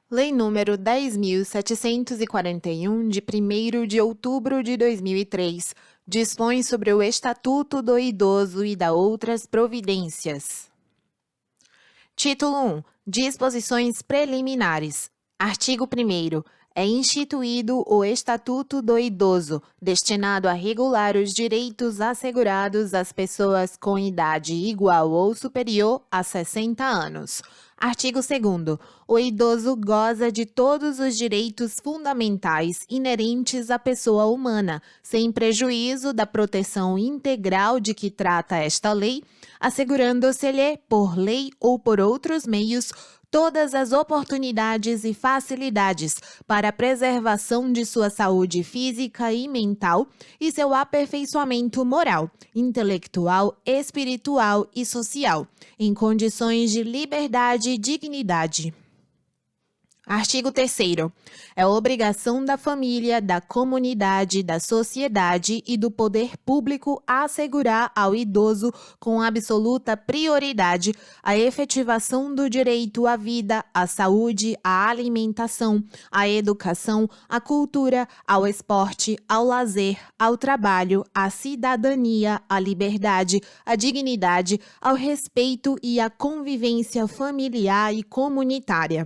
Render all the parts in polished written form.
Lei número 10.741, de 1º de outubro de 2003, dispõe sobre o Estatuto do Idoso e da outras providências. Título 1. Disposições preliminares. Artigo 1º. É instituído o Estatuto do Idoso, destinado a regular os direitos assegurados às pessoas com idade igual ou superior a 60 anos. Artigo 2º. O idoso goza de todos os direitos fundamentais inerentes à pessoa humana, sem prejuízo da proteção integral de que trata esta lei, assegurando-se-lhe, por lei ou por outros meios, todas as oportunidades e facilidades para a preservação de sua saúde física e mental e seu aperfeiçoamento moral, intelectual, espiritual e social, em condições de liberdade e dignidade. Artigo 3º. É obrigação da família, da comunidade, da sociedade e do poder público assegurar ao idoso, com absoluta prioridade, a efetivação do direito à vida, à saúde, à alimentação, à educação, à cultura, ao esporte, ao lazer, ao trabalho, à cidadania, à liberdade, à dignidade, ao respeito e à convivência familiar e comunitária.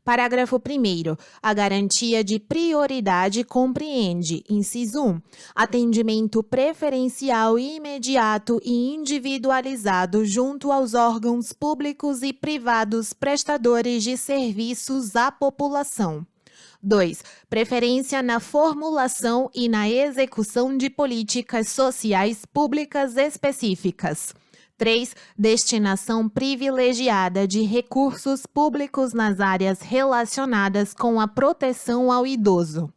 Parágrafo 1º. A garantia de prioridade compreende, inciso 1, atendimento preferencial imediato e individualizado junto aos órgãos públicos e privados prestadores de serviços à população. 2. Preferência na formulação e na execução de políticas sociais públicas específicas. 3. Destinação privilegiada de recursos públicos nas áreas relacionadas com a proteção ao idoso.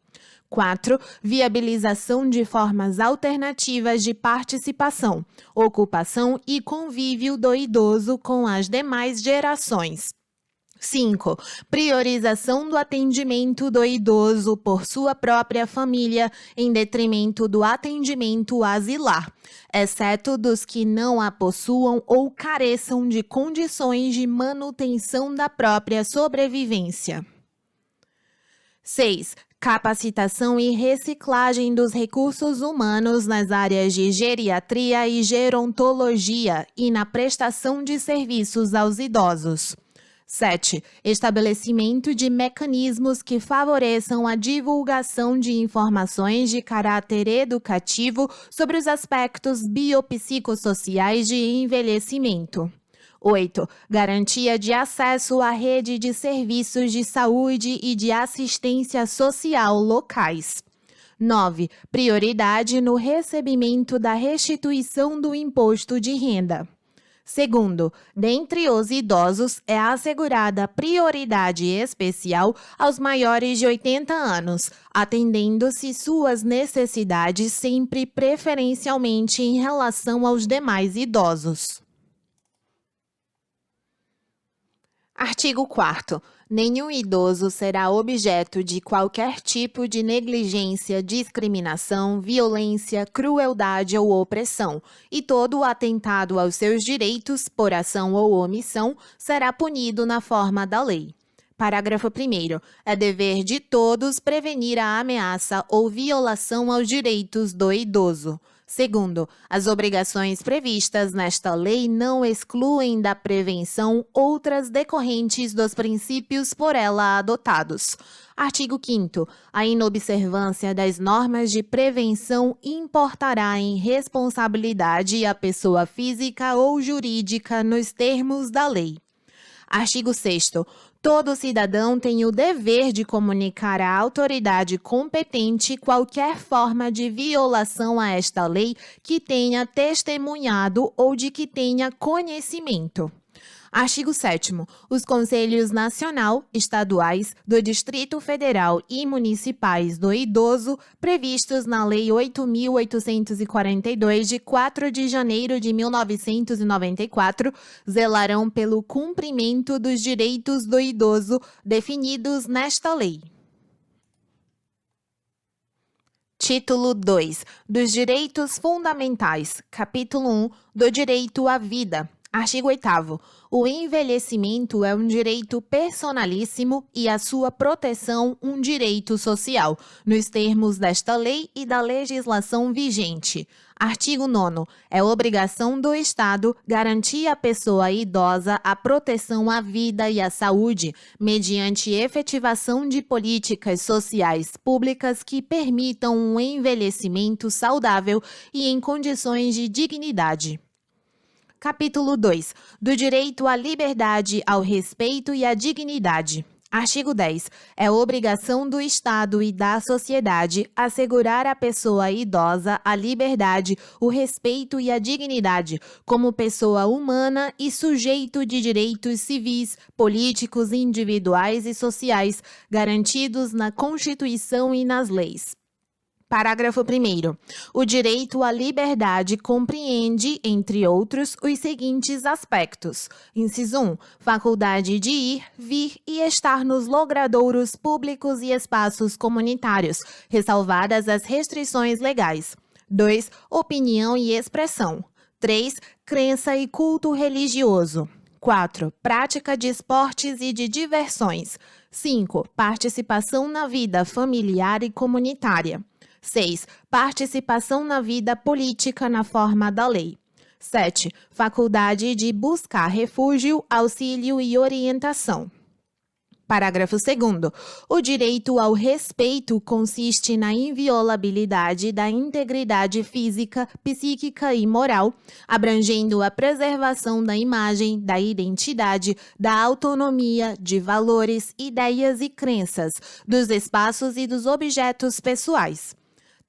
4. Viabilização de formas alternativas de participação, ocupação e convívio do idoso com as demais gerações. 5. Priorização do atendimento do idoso por sua própria família em detrimento do atendimento asilar, exceto dos que não a possuam ou careçam de condições de manutenção da própria sobrevivência. 6. Capacitação e reciclagem dos recursos humanos nas áreas de geriatria e gerontologia e na prestação de serviços aos idosos. 7. Estabelecimento de mecanismos que favoreçam a divulgação de informações de caráter educativo sobre os aspectos biopsicossociais de envelhecimento. 8. Garantia de acesso à rede de serviços de saúde e de assistência social locais. 9. Prioridade no recebimento da restituição do imposto de renda. Segundo, dentre os idosos, é assegurada prioridade especial aos maiores de 80 anos, atendendo-se suas necessidades sempre preferencialmente em relação aos demais idosos. Artigo 4º. Nenhum idoso será objeto de qualquer tipo de negligência, discriminação, violência, crueldade ou opressão, e todo atentado aos seus direitos, por ação ou omissão, será punido na forma da lei. Parágrafo 1º. É dever de todos prevenir a ameaça ou violação aos direitos do idoso. Segundo, as obrigações previstas nesta lei não excluem da prevenção outras decorrentes dos princípios por ela adotados. Artigo 5º. A inobservância das normas de prevenção importará em responsabilidade a pessoa física ou jurídica nos termos da lei. Artigo 6º. Todo cidadão tem o dever de comunicar à autoridade competente qualquer forma de violação a esta lei que tenha testemunhado ou de que tenha conhecimento. Artigo 7º. Os Conselhos Nacional, Estaduais, do Distrito Federal e Municipais do Idoso, previstos na Lei 8.842, de 4 de janeiro de 1994, zelarão pelo cumprimento dos direitos do idoso definidos nesta lei. Título 2. Dos Direitos Fundamentais. Capítulo 1. Do Direito à Vida. Artigo 8º. O envelhecimento é um direito personalíssimo e a sua proteção um direito social, nos termos desta lei e da legislação vigente. Artigo 9º. É obrigação do Estado garantir à pessoa idosa a proteção à vida e à saúde, mediante efetivação de políticas sociais públicas que permitam um envelhecimento saudável e em condições de dignidade. Capítulo 2. Do direito à liberdade, ao respeito e à dignidade. Artigo 10. É obrigação do Estado e da sociedade assegurar à pessoa idosa a liberdade, o respeito e a dignidade, como pessoa humana e sujeito de direitos civis, políticos, individuais e sociais, garantidos na Constituição e nas leis. Parágrafo 1º. O direito à liberdade compreende, entre outros, os seguintes aspectos. Inciso 1. Faculdade de ir, vir e estar nos logradouros públicos e espaços comunitários, ressalvadas as restrições legais. 2. Opinião e expressão. 3. Crença e culto religioso. 4. Prática de esportes e de diversões. 5. Participação na vida familiar e comunitária. 6. Participação na vida política na forma da lei. 7. Faculdade de buscar refúgio, auxílio e orientação. Parágrafo 2º. O direito ao respeito consiste na inviolabilidade da integridade física, psíquica e moral, abrangendo a preservação da imagem, da identidade, da autonomia, de valores, ideias e crenças, dos espaços e dos objetos pessoais.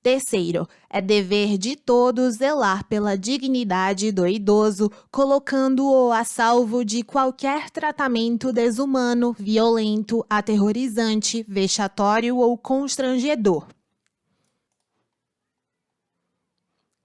Terceiro, é dever de todos zelar pela dignidade do idoso, colocando-o a salvo de qualquer tratamento desumano, violento, aterrorizante, vexatório ou constrangedor.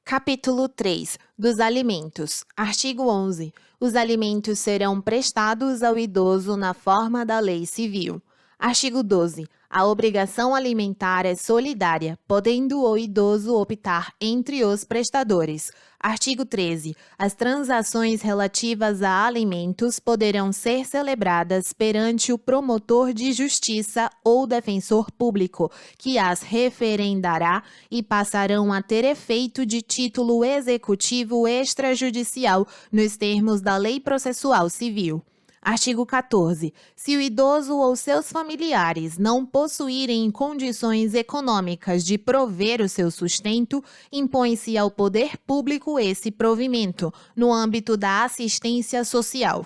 Capítulo 3. Dos alimentos. Artigo 11. Os alimentos serão prestados ao idoso na forma da lei civil. Artigo 12. A obrigação alimentar é solidária, podendo o idoso optar entre os prestadores. Artigo 13. As transações relativas a alimentos poderão ser celebradas perante o promotor de justiça ou defensor público, que as referendará e passarão a ter efeito de título executivo extrajudicial nos termos da Lei Processual Civil. Artigo 14. Se o idoso ou seus familiares não possuírem condições econômicas de prover o seu sustento, impõe-se ao poder público esse provimento, no âmbito da assistência social.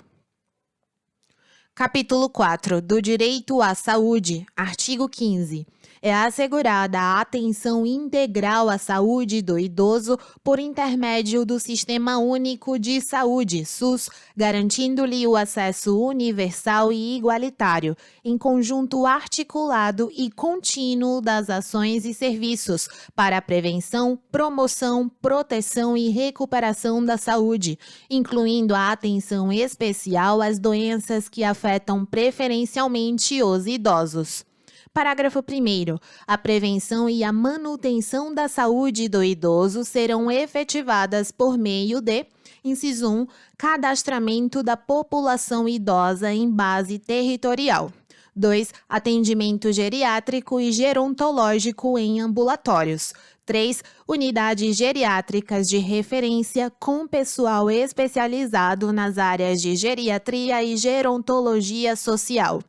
Capítulo 4. Do direito à saúde. Artigo 15. É assegurada a atenção integral à saúde do idoso por intermédio do Sistema Único de Saúde, SUS, garantindo-lhe o acesso universal e igualitário, em conjunto articulado e contínuo das ações e serviços para a prevenção, promoção, proteção e recuperação da saúde, incluindo a atenção especial às doenças que afetam preferencialmente os idosos. Parágrafo 1º. A prevenção e a manutenção da saúde do idoso serão efetivadas por meio de, inciso 1, cadastramento da população idosa em base territorial. 2. Atendimento geriátrico e gerontológico em ambulatórios. 3. Unidades geriátricas de referência com pessoal especializado nas áreas de geriatria e gerontologia social.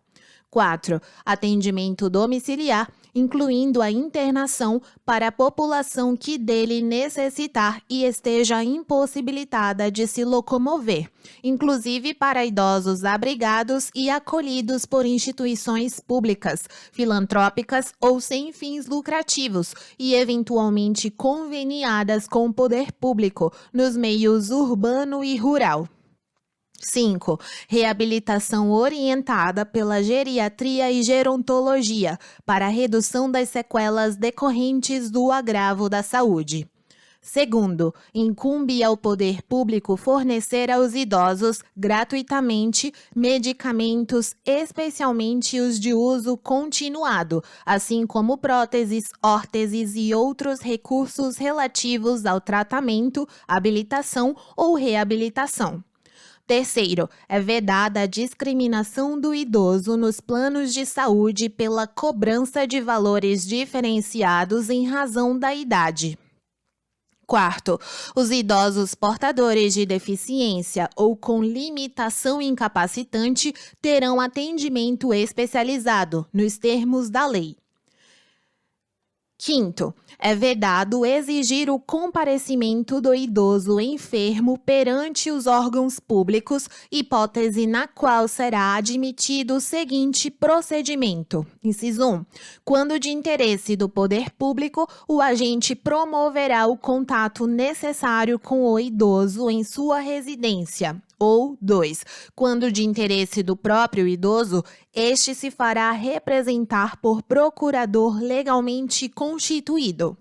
4. Atendimento domiciliar, incluindo a internação para a população que dele necessitar e esteja impossibilitada de se locomover, inclusive para idosos abrigados e acolhidos por instituições públicas, filantrópicas ou sem fins lucrativos e eventualmente conveniadas com o poder público nos meios urbano e rural. 5. Reabilitação orientada pela geriatria e gerontologia para a redução das sequelas decorrentes do agravo da saúde. Segundo, incumbe ao poder público fornecer aos idosos, gratuitamente, medicamentos, especialmente os de uso continuado, assim como próteses, órteses e outros recursos relativos ao tratamento, habilitação ou reabilitação. Terceiro, é vedada a discriminação do idoso nos planos de saúde pela cobrança de valores diferenciados em razão da idade. Quarto, os idosos portadores de deficiência ou com limitação incapacitante terão atendimento especializado, nos termos da lei. Quinto, é vedado exigir o comparecimento do idoso enfermo perante os órgãos públicos, hipótese na qual será admitido o seguinte procedimento. Inciso 1. Quando de interesse do poder público, o agente promoverá o contato necessário com o idoso em sua residência. Ou 2. Quando de interesse do próprio idoso, este se fará representar por procurador legalmente constituído.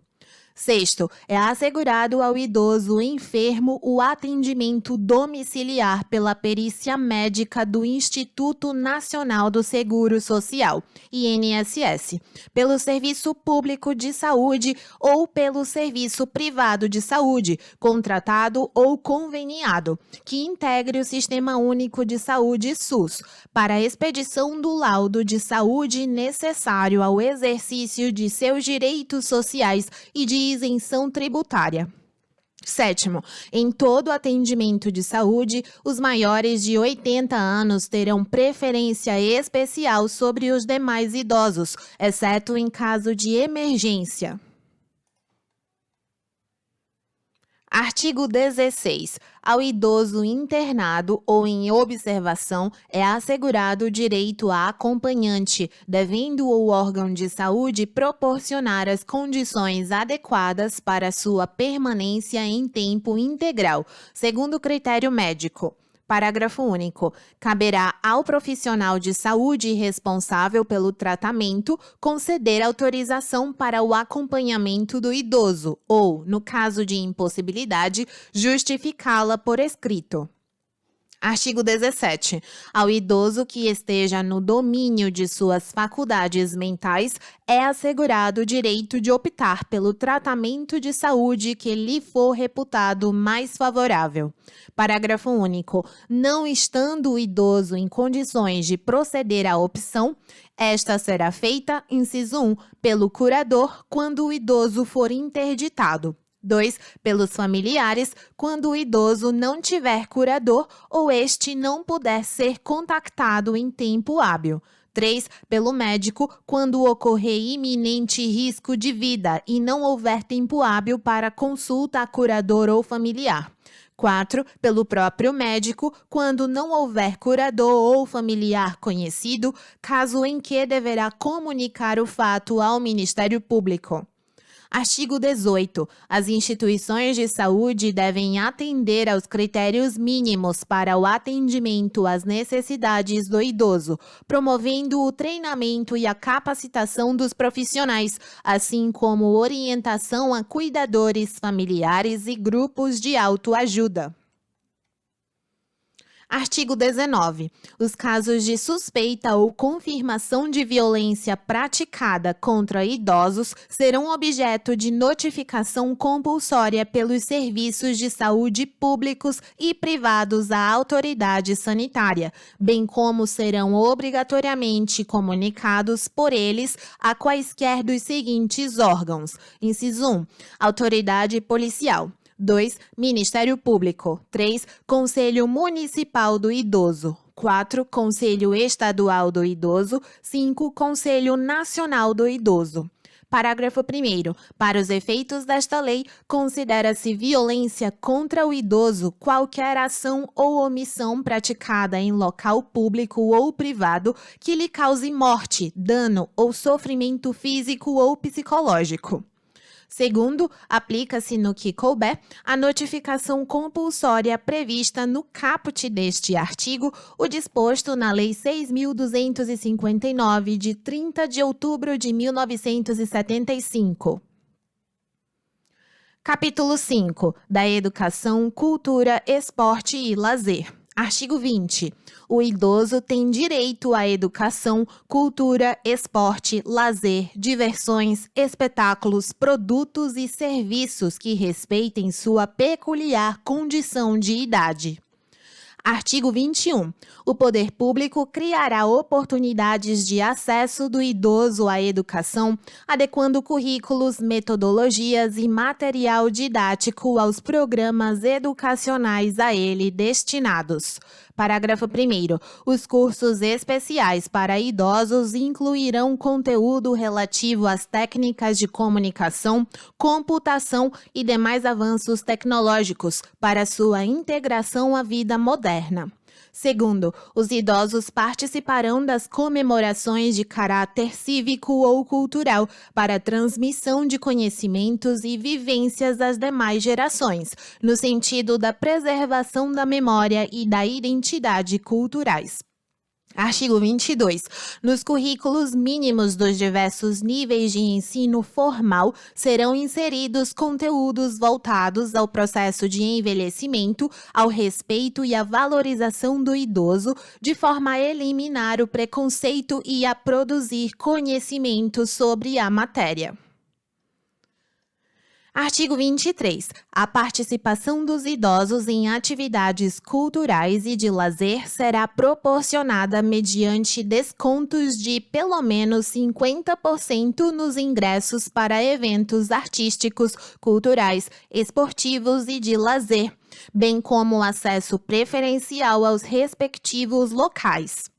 Sexto, é assegurado ao idoso enfermo o atendimento domiciliar pela perícia médica do Instituto Nacional do Seguro Social, INSS, pelo Serviço Público de Saúde ou pelo Serviço Privado de Saúde, contratado ou conveniado, que integre o Sistema Único de Saúde SUS, para a expedição do laudo de saúde necessário ao exercício de seus direitos sociais e de isenção tributária. Sétimo, em todo atendimento de saúde, os maiores de 80 anos terão preferência especial sobre os demais idosos, exceto em caso de emergência. Artigo 16. Ao idoso internado ou em observação é assegurado o direito a acompanhante, devendo o órgão de saúde proporcionar as condições adequadas para sua permanência em tempo integral, segundo critério médico. Parágrafo único. Caberá ao profissional de saúde responsável pelo tratamento conceder autorização para o acompanhamento do idoso ou, no caso de impossibilidade, justificá-la por escrito. Artigo 17. Ao idoso que esteja no domínio de suas faculdades mentais, é assegurado o direito de optar pelo tratamento de saúde que lhe for reputado mais favorável. Parágrafo único. Não estando o idoso em condições de proceder à opção, esta será feita, inciso 1, pelo curador quando o idoso for interditado. 2. Pelos familiares, quando o idoso não tiver curador ou este não puder ser contactado em tempo hábil. 3. Pelo médico, quando ocorrer iminente risco de vida e não houver tempo hábil para consulta a curador ou familiar. 4. Pelo próprio médico, quando não houver curador ou familiar conhecido, caso em que deverá comunicar o fato ao Ministério Público. Artigo 18. As instituições de saúde devem atender aos critérios mínimos para o atendimento às necessidades do idoso, promovendo o treinamento e a capacitação dos profissionais, assim como orientação a cuidadores familiares e grupos de autoajuda. Artigo 19. Os casos de suspeita ou confirmação de violência praticada contra idosos serão objeto de notificação compulsória pelos serviços de saúde públicos e privados à autoridade sanitária, bem como serão obrigatoriamente comunicados por eles a quaisquer dos seguintes órgãos. Inciso 1. Autoridade policial. 2. Ministério Público. 3. Conselho Municipal do Idoso. 4. Conselho Estadual do Idoso. 5. Conselho Nacional do Idoso. Parágrafo 1º. Para os efeitos desta lei, considera-se violência contra o idoso qualquer ação ou omissão praticada em local público ou privado que lhe cause morte, dano ou sofrimento físico ou psicológico. Segundo, aplica-se no que couber a notificação compulsória prevista no caput deste artigo, o disposto na Lei 6.259, de 30 de outubro de 1975. Capítulo 5. Da Educação, Cultura, Esporte e Lazer. Artigo 20. O idoso tem direito à educação, cultura, esporte, lazer, diversões, espetáculos, produtos e serviços que respeitem sua peculiar condição de idade. Artigo 21. O poder público criará oportunidades de acesso do idoso à educação, adequando currículos, metodologias e material didático aos programas educacionais a ele destinados. Parágrafo 1º. Os cursos especiais para idosos incluirão conteúdo relativo às técnicas de comunicação, computação e demais avanços tecnológicos para sua integração à vida moderna. Segundo, os idosos participarão das comemorações de caráter cívico ou cultural para a transmissão de conhecimentos e vivências às demais gerações, no sentido da preservação da memória e da identidade culturais. Artigo 22. Nos currículos mínimos dos diversos níveis de ensino formal serão inseridos conteúdos voltados ao processo de envelhecimento, ao respeito e à valorização do idoso, de forma a eliminar o preconceito e a produzir conhecimento sobre a matéria. Artigo 23. A participação dos idosos em atividades culturais e de lazer será proporcionada mediante descontos de pelo menos 50% nos ingressos para eventos artísticos, culturais, esportivos e de lazer, bem como acesso preferencial aos respectivos locais.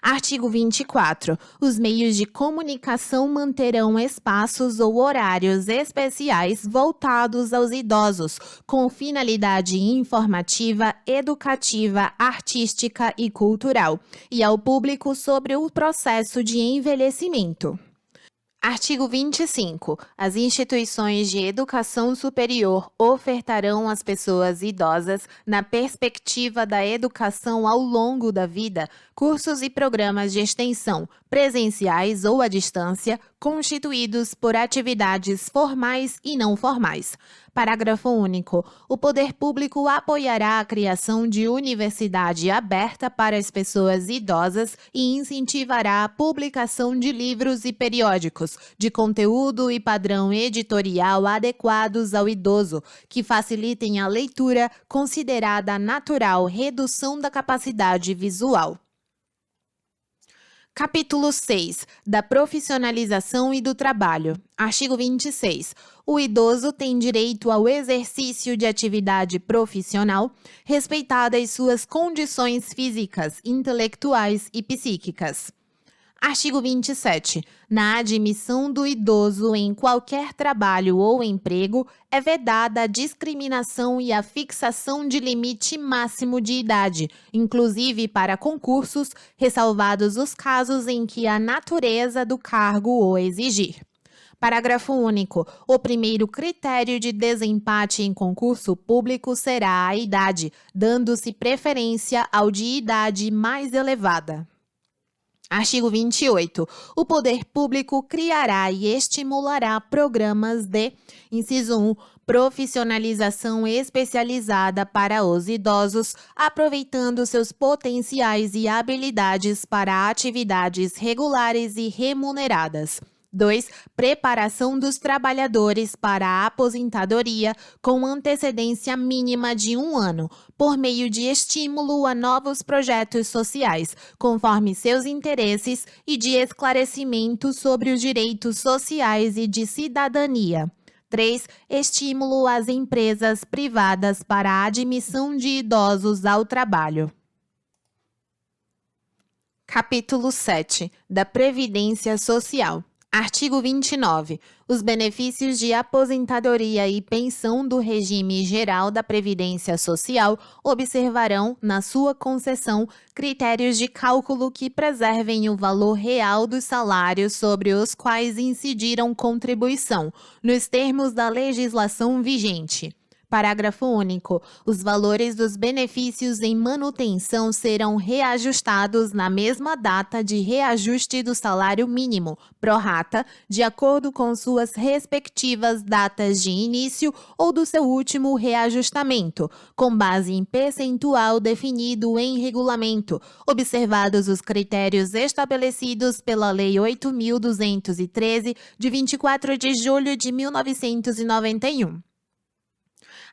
Artigo 24. Os meios de comunicação manterão espaços ou horários especiais voltados aos idosos, com finalidade informativa, educativa, artística e cultural, e ao público sobre o processo de envelhecimento. Artigo 25. As instituições de educação superior ofertarão às pessoas idosas, na perspectiva da educação ao longo da vida, cursos e programas de extensão, presenciais ou à distância, constituídos por atividades formais e não formais. Parágrafo único. O poder público apoiará a criação de universidade aberta para as pessoas idosas e incentivará a publicação de livros e periódicos, de conteúdo e padrão editorial adequados ao idoso, que facilitem a leitura, considerada a natural redução da capacidade visual. Capítulo 6. Da profissionalização e do trabalho. Artigo 26. O idoso tem direito ao exercício de atividade profissional, respeitadas suas condições físicas, intelectuais e psíquicas. Artigo 27. Na admissão do idoso em qualquer trabalho ou emprego, é vedada a discriminação e a fixação de limite máximo de idade, inclusive para concursos, ressalvados os casos em que a natureza do cargo o exigir. Parágrafo único. O primeiro critério de desempate em concurso público será a idade, dando-se preferência ao de idade mais elevada. Artigo 28. O poder público criará e estimulará programas de, inciso 1, profissionalização especializada para os idosos, aproveitando seus potenciais e habilidades para atividades regulares e remuneradas. 2. Preparação dos trabalhadores para a aposentadoria com antecedência mínima de 1 ano, por meio de estímulo a novos projetos sociais, conforme seus interesses e de esclarecimento sobre os direitos sociais e de cidadania. 3. Estímulo às empresas privadas para a admissão de idosos ao trabalho. Capítulo 7. Da Previdência Social. Artigo 29. Os benefícios de aposentadoria e pensão do regime geral da Previdência Social observarão, na sua concessão, critérios de cálculo que preservem o valor real dos salários sobre os quais incidiram contribuição, nos termos da legislação vigente. Parágrafo único. Os valores dos benefícios em manutenção serão reajustados na mesma data de reajuste do salário mínimo, pró-rata, de acordo com suas respectivas datas de início ou do seu último reajustamento, com base em percentual definido em regulamento, observados os critérios estabelecidos pela Lei 8.213, de 24 de julho de 1991.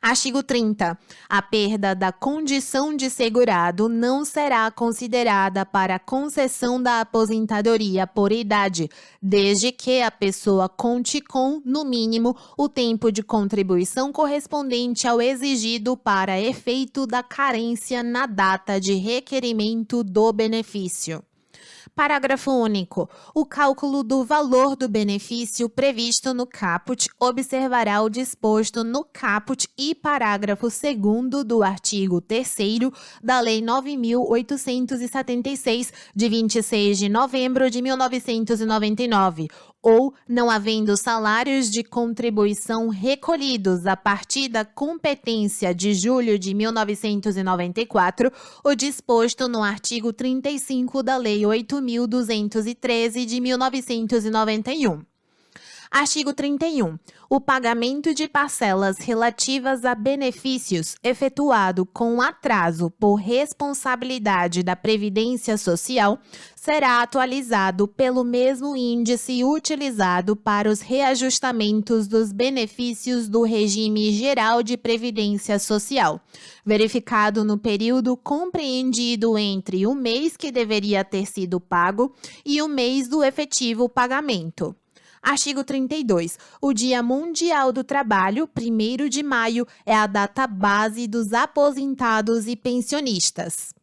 Artigo 30. A perda da condição de segurado não será considerada para a concessão da aposentadoria por idade, desde que a pessoa conte com, no mínimo, o tempo de contribuição correspondente ao exigido para efeito da carência na data de requerimento do benefício. Parágrafo único. O cálculo do valor do benefício previsto no caput observará o disposto no caput e parágrafo 2º do artigo 3º da Lei 9.876, de 26 de novembro de 1999, ou não havendo salários de contribuição recolhidos a partir da competência de julho de 1994, o disposto no artigo 35 da Lei 8.213 de 1991. Artigo 31. O pagamento de parcelas relativas a benefícios efetuado com atraso por responsabilidade da Previdência Social será atualizado pelo mesmo índice utilizado para os reajustamentos dos benefícios do regime geral de previdência social, verificado no período compreendido entre o mês que deveria ter sido pago e o mês do efetivo pagamento. Artigo 32. O Dia Mundial do Trabalho, 1º de maio, é a data base dos aposentados e pensionistas.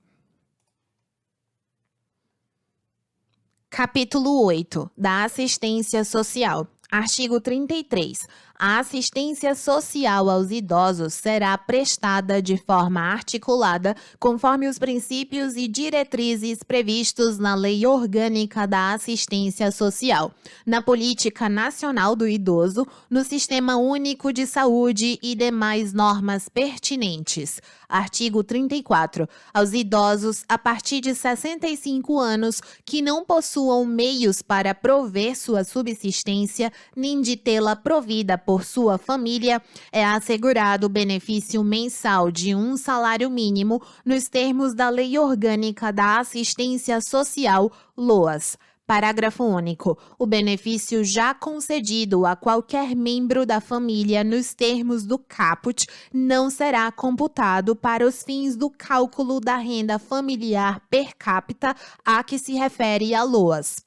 Capítulo 8. Da Assistência Social. Artigo 33. A assistência social aos idosos será prestada de forma articulada, conforme os princípios e diretrizes previstos na Lei Orgânica da Assistência Social, na Política Nacional do Idoso, no Sistema Único de Saúde e demais normas pertinentes. Artigo 34. Aos idosos a partir de 65 anos que não possuam meios para prover sua subsistência, nem de tê-la provida por sua família, é assegurado o benefício mensal de um salário mínimo nos termos da Lei Orgânica da Assistência Social, LOAS. Parágrafo único. O benefício já concedido a qualquer membro da família nos termos do caput não será computado para os fins do cálculo da renda familiar per capita a que se refere a LOAS.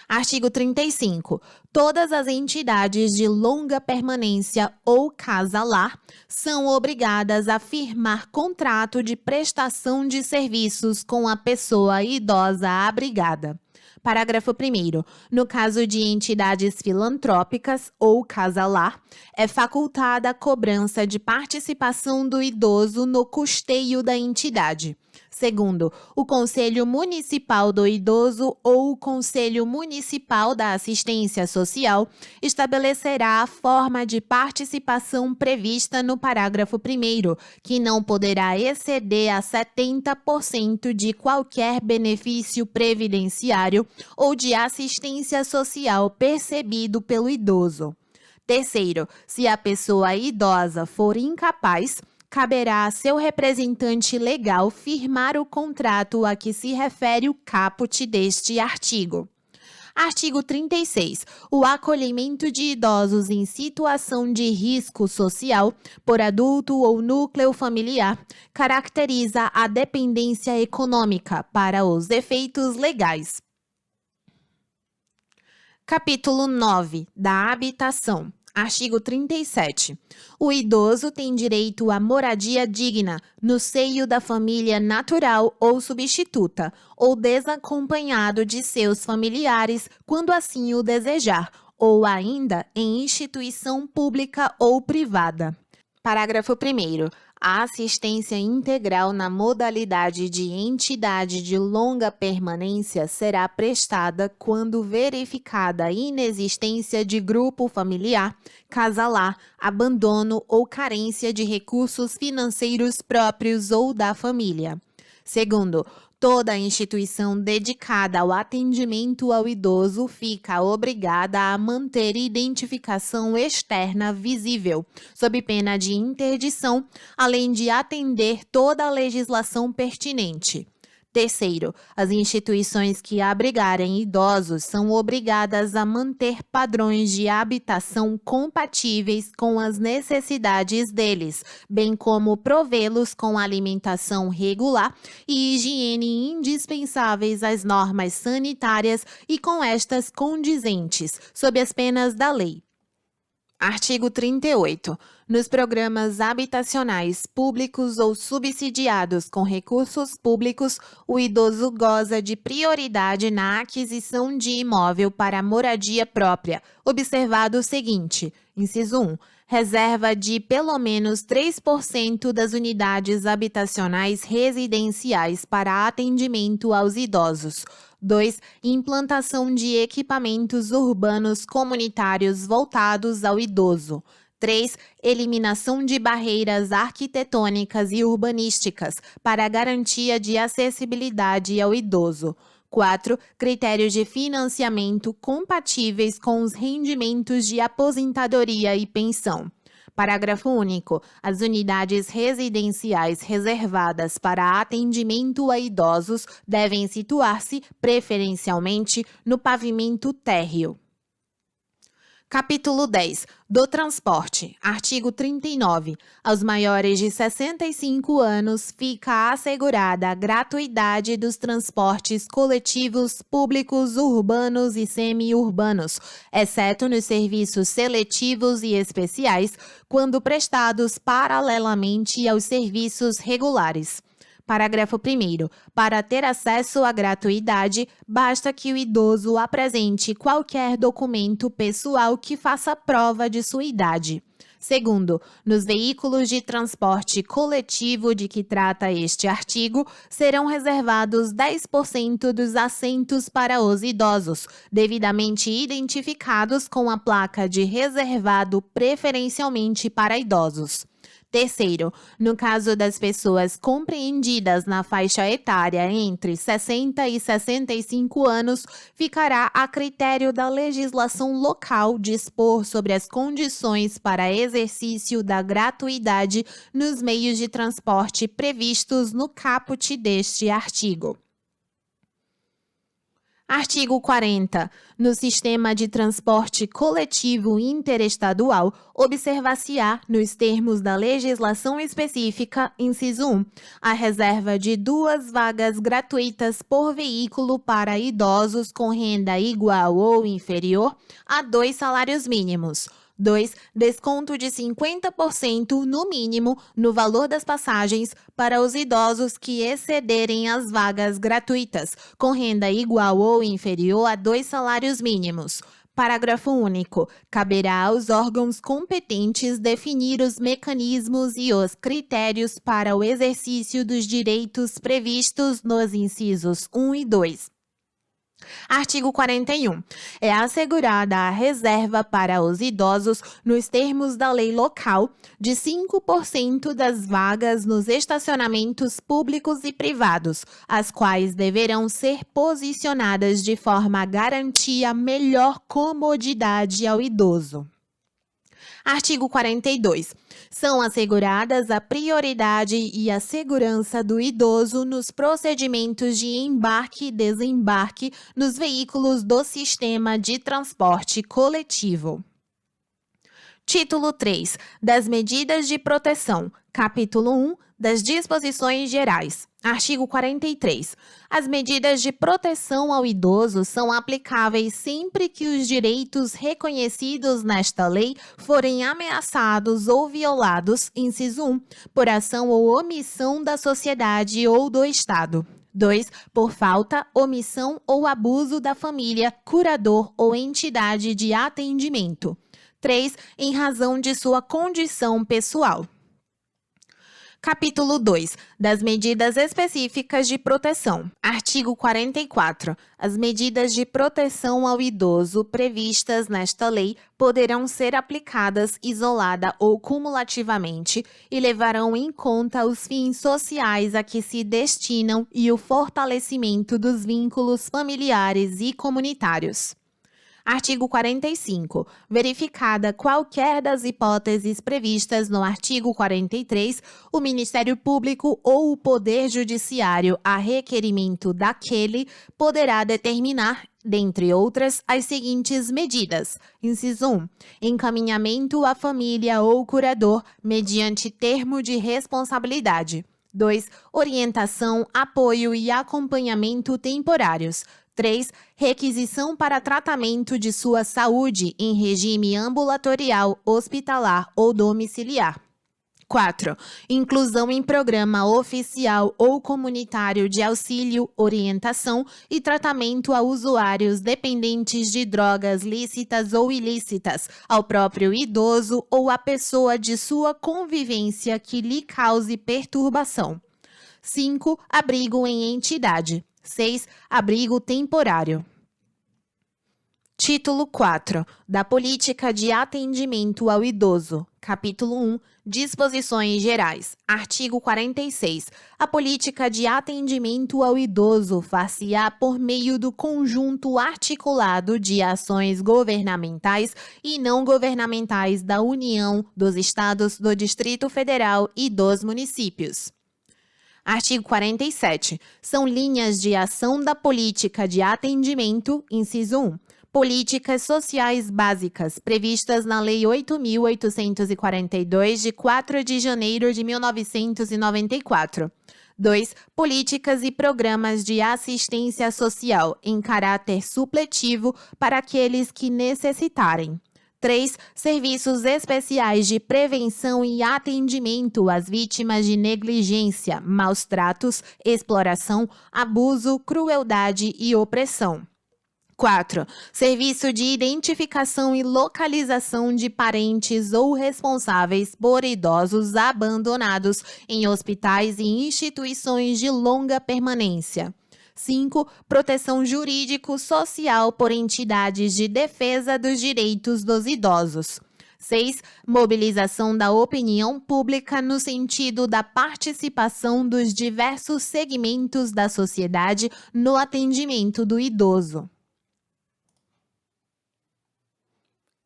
Artigo 35. Todas as entidades de longa permanência ou casa-lar são obrigadas a firmar contrato de prestação de serviços com a pessoa idosa abrigada. Parágrafo 1º. No caso de entidades filantrópicas ou casa-lar, é facultada a cobrança de participação do idoso no custeio da entidade. Segundo, o Conselho Municipal do Idoso ou o Conselho Municipal da Assistência Social estabelecerá a forma de participação prevista no parágrafo 1º, que não poderá exceder a 70% de qualquer benefício previdenciário ou de assistência social percebido pelo idoso. Terceiro, se a pessoa idosa for incapaz, caberá a seu representante legal firmar o contrato a que se refere o caput deste artigo. Artigo 36. O acolhimento de idosos em situação de risco social por adulto ou núcleo familiar caracteriza a dependência econômica para os efeitos legais. Capítulo 9. Da habitação. Artigo 37. O idoso tem direito à moradia digna no seio da família natural ou substituta, ou desacompanhado de seus familiares, quando assim o desejar, ou ainda em instituição pública ou privada. Parágrafo 1º. A assistência integral na modalidade de entidade de longa permanência será prestada quando verificada a inexistência de grupo familiar, casa-lar, abandono ou carência de recursos financeiros próprios ou da família. Segundo, toda instituição dedicada ao atendimento ao idoso fica obrigada a manter identificação externa visível, sob pena de interdição, além de atender toda a legislação pertinente. Terceiro, as instituições que abrigarem idosos são obrigadas a manter padrões de habitação compatíveis com as necessidades deles, bem como provê-los com alimentação regular e higiene indispensáveis às normas sanitárias e com estas condizentes, sob as penas da lei. Artigo 38. Nos programas habitacionais públicos ou subsidiados com recursos públicos, o idoso goza de prioridade na aquisição de imóvel para moradia própria, observado o seguinte: inciso 1. Reserva de pelo menos 3% das unidades habitacionais residenciais para atendimento aos idosos. 2. Implantação de equipamentos urbanos comunitários voltados ao idoso. 3. Eliminação de barreiras arquitetônicas e urbanísticas para a garantia de acessibilidade ao idoso. 4. Critérios de financiamento compatíveis com os rendimentos de aposentadoria e pensão. Parágrafo único. As unidades residenciais reservadas para atendimento a idosos devem situar-se, preferencialmente, no pavimento térreo. Capítulo 10. Do transporte. Artigo 39. Aos maiores de 65 anos fica assegurada a gratuidade dos transportes coletivos públicos urbanos e semi-urbanos, exceto nos serviços seletivos e especiais, quando prestados paralelamente aos serviços regulares. Parágrafo 1º. Para ter acesso à gratuidade, basta que o idoso apresente qualquer documento pessoal que faça prova de sua idade. Segundo, nos veículos de transporte coletivo de que trata este artigo, serão reservados 10% dos assentos para os idosos, devidamente identificados com a placa de reservado preferencialmente para idosos. Terceiro, no caso das pessoas compreendidas na faixa etária entre 60 e 65 anos, ficará a critério da legislação local dispor sobre as condições para exercício da gratuidade nos meios de transporte previstos no caput deste artigo. Artigo 40. No sistema de transporte coletivo interestadual, observar-se-á, nos termos da legislação específica, inciso 1, a reserva de 2 vagas gratuitas por veículo para idosos com renda igual ou inferior a 2 salários mínimos. 2. Desconto de 50% no mínimo no valor das passagens para os idosos que excederem as vagas gratuitas, com renda igual ou inferior a 2 salários mínimos. Parágrafo único. Caberá aos órgãos competentes definir os mecanismos e os critérios para o exercício dos direitos previstos nos incisos 1 e 2. Artigo 41. É assegurada a reserva para os idosos, nos termos da lei local, de 5% das vagas nos estacionamentos públicos e privados, as quais deverão ser posicionadas de forma a garantir a melhor comodidade ao idoso. Artigo 42. São asseguradas a prioridade e a segurança do idoso nos procedimentos de embarque e desembarque nos veículos do sistema de transporte coletivo. Título 3. Das medidas de proteção. Capítulo 1. Das disposições gerais. Artigo 43. As medidas de proteção ao idoso são aplicáveis sempre que os direitos reconhecidos nesta lei forem ameaçados ou violados, inciso 1, por ação ou omissão da sociedade ou do Estado. 2. Por falta, omissão ou abuso da família, curador ou entidade de atendimento. 3. Em razão de sua condição pessoal. Capítulo 2. Das medidas específicas de proteção. Artigo 44. As medidas de proteção ao idoso previstas nesta lei poderão ser aplicadas isolada ou cumulativamente e levarão em conta os fins sociais a que se destinam e o fortalecimento dos vínculos familiares e comunitários. Artigo 45. Verificada qualquer das hipóteses previstas no artigo 43, o Ministério Público ou o Poder Judiciário, a requerimento daquele, poderá determinar, dentre outras, as seguintes medidas. Inciso 1. Encaminhamento à família ou curador mediante termo de responsabilidade. 2. Orientação, apoio e acompanhamento temporários. 3. Requisição para tratamento de sua saúde em regime ambulatorial, hospitalar ou domiciliar. 4. Inclusão em programa oficial ou comunitário de auxílio, orientação e tratamento a usuários dependentes de drogas lícitas ou ilícitas, ao próprio idoso ou à pessoa de sua convivência que lhe cause perturbação. 5. Abrigo em entidade. 6. Abrigo temporário. Título 4. Da Política de Atendimento ao Idoso. Capítulo 1. Disposições Gerais. Artigo 46. A política de atendimento ao idoso far-se-á por meio do conjunto articulado de ações governamentais e não governamentais da União, dos Estados, do Distrito Federal e dos municípios. Artigo 47. São linhas de ação da política de atendimento, inciso 1. Políticas sociais básicas, previstas na Lei 8.842, de 4 de janeiro de 1994. 2. Políticas e programas de assistência social, em caráter supletivo, para aqueles que necessitarem. 3. Serviços especiais de prevenção e atendimento às vítimas de negligência, maus tratos, exploração, abuso, crueldade e opressão. 4. Serviço de identificação e localização de parentes ou responsáveis por idosos abandonados em hospitais e instituições de longa permanência. 5. Proteção jurídico-social por entidades de defesa dos direitos dos idosos. 6. Mobilização da opinião pública no sentido da participação dos diversos segmentos da sociedade no atendimento do idoso.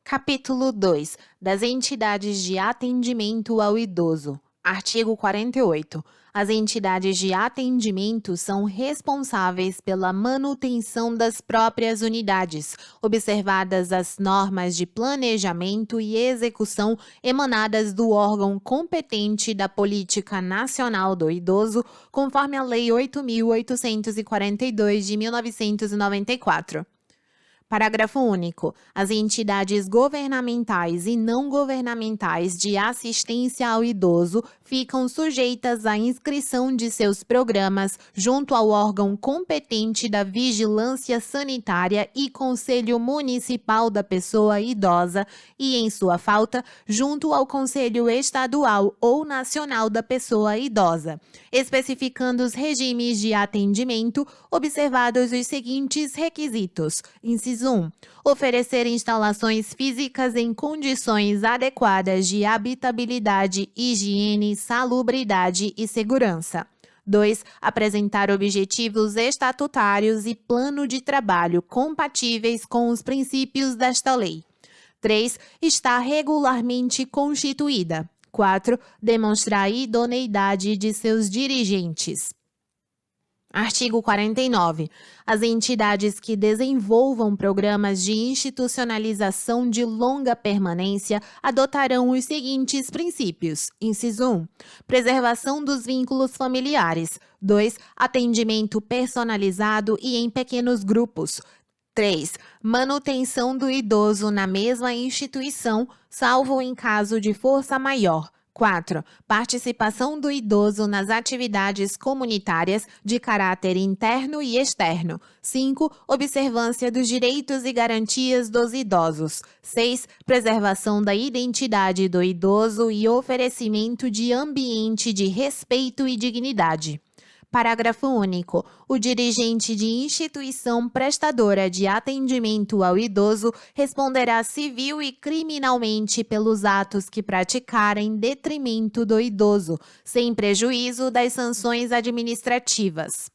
Capítulo 2. Das entidades de atendimento ao idoso. Artigo 48. As entidades de atendimento são responsáveis pela manutenção das próprias unidades, observadas as normas de planejamento e execução emanadas do órgão competente da Política Nacional do Idoso, conforme a Lei 8.842 de 1994. Parágrafo único. As entidades governamentais e não governamentais de assistência ao idoso ficam sujeitas à inscrição de seus programas junto ao órgão competente da Vigilância Sanitária e Conselho Municipal da Pessoa Idosa e, em sua falta, junto ao Conselho Estadual ou Nacional da Pessoa Idosa, especificando os regimes de atendimento, observados os seguintes requisitos. Inciso 1. Oferecer instalações físicas em condições adequadas de habitabilidade, higiene, salubridade e segurança. 2. Apresentar objetivos estatutários e plano de trabalho compatíveis com os princípios desta lei. 3. Estar regularmente constituída. 4. Demonstrar a idoneidade de seus dirigentes. Artigo 49. As entidades que desenvolvam programas de institucionalização de longa permanência adotarão os seguintes princípios. Inciso 1. Preservação dos vínculos familiares. 2. Atendimento personalizado e em pequenos grupos. 3. Manutenção do idoso na mesma instituição, salvo em caso de força maior. 4. Participação do idoso nas atividades comunitárias de caráter interno e externo. 5. Observância dos direitos e garantias dos idosos. 6. Preservação da identidade do idoso e oferecimento de ambiente de respeito e dignidade. Parágrafo único. O dirigente de instituição prestadora de atendimento ao idoso responderá civil e criminalmente pelos atos que praticar em detrimento do idoso, sem prejuízo das sanções administrativas.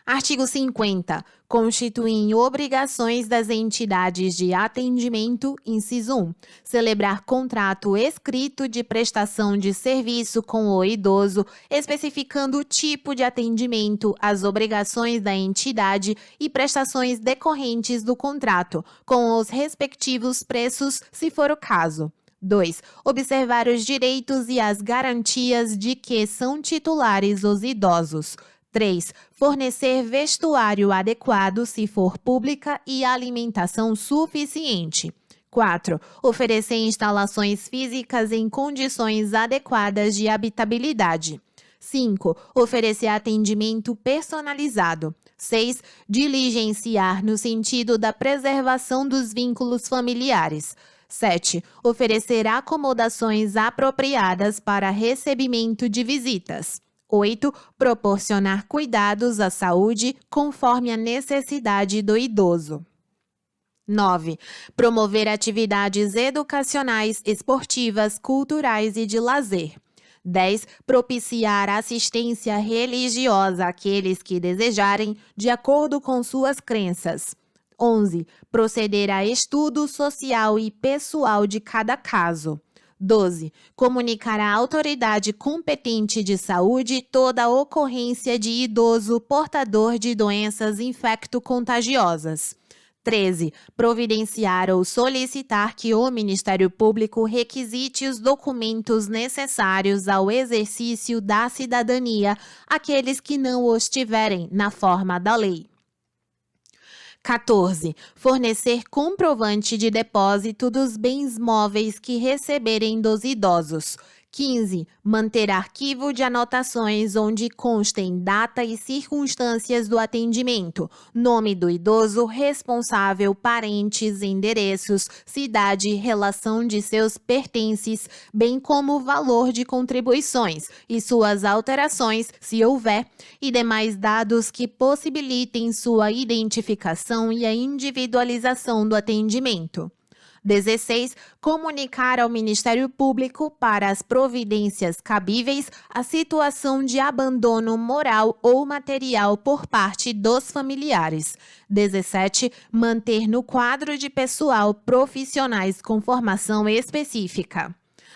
Artigo 50. Constituem obrigações das entidades de atendimento, inciso 1, celebrar contrato escrito de prestação de serviço com o idoso, especificando o tipo de atendimento, as obrigações da entidade e prestações decorrentes do contrato, com os respectivos preços, se for o caso. 2. Observar os direitos e as garantias de que são titulares os idosos. 3. Fornecer vestuário adequado, se for pública, e alimentação suficiente. 4. Oferecer instalações físicas em condições adequadas de habitabilidade. 5. Oferecer atendimento personalizado. 6. Diligenciar no sentido da preservação dos vínculos familiares. 7. Oferecer acomodações apropriadas para recebimento de visitas. 8. Proporcionar cuidados à saúde conforme a necessidade do idoso. 9. Promover atividades educacionais, esportivas, culturais e de lazer. 10. Propiciar assistência religiosa àqueles que desejarem, de acordo com suas crenças. 11. Proceder a estudo social e pessoal de cada caso. 12. Comunicar à autoridade competente de saúde toda ocorrência de idoso portador de doenças infecto-contagiosas. 13. Providenciar ou solicitar que o Ministério Público requisite os documentos necessários ao exercício da cidadania, aqueles que não os tiverem na forma da lei. 14. Fornecer comprovante de depósito dos bens móveis que receberem dos idosos. 15. Manter arquivo de anotações onde constem data e circunstâncias do atendimento, nome do idoso, responsável, parentes, endereços, cidade, relação de seus pertences, bem como o valor de contribuições e suas alterações, se houver, e demais dados que possibilitem sua identificação e a individualização do atendimento. 16. Comunicar ao Ministério Público, para as providências cabíveis, a situação de abandono moral ou material por parte dos familiares. 17. Manter no quadro de pessoal profissionais com formação específica.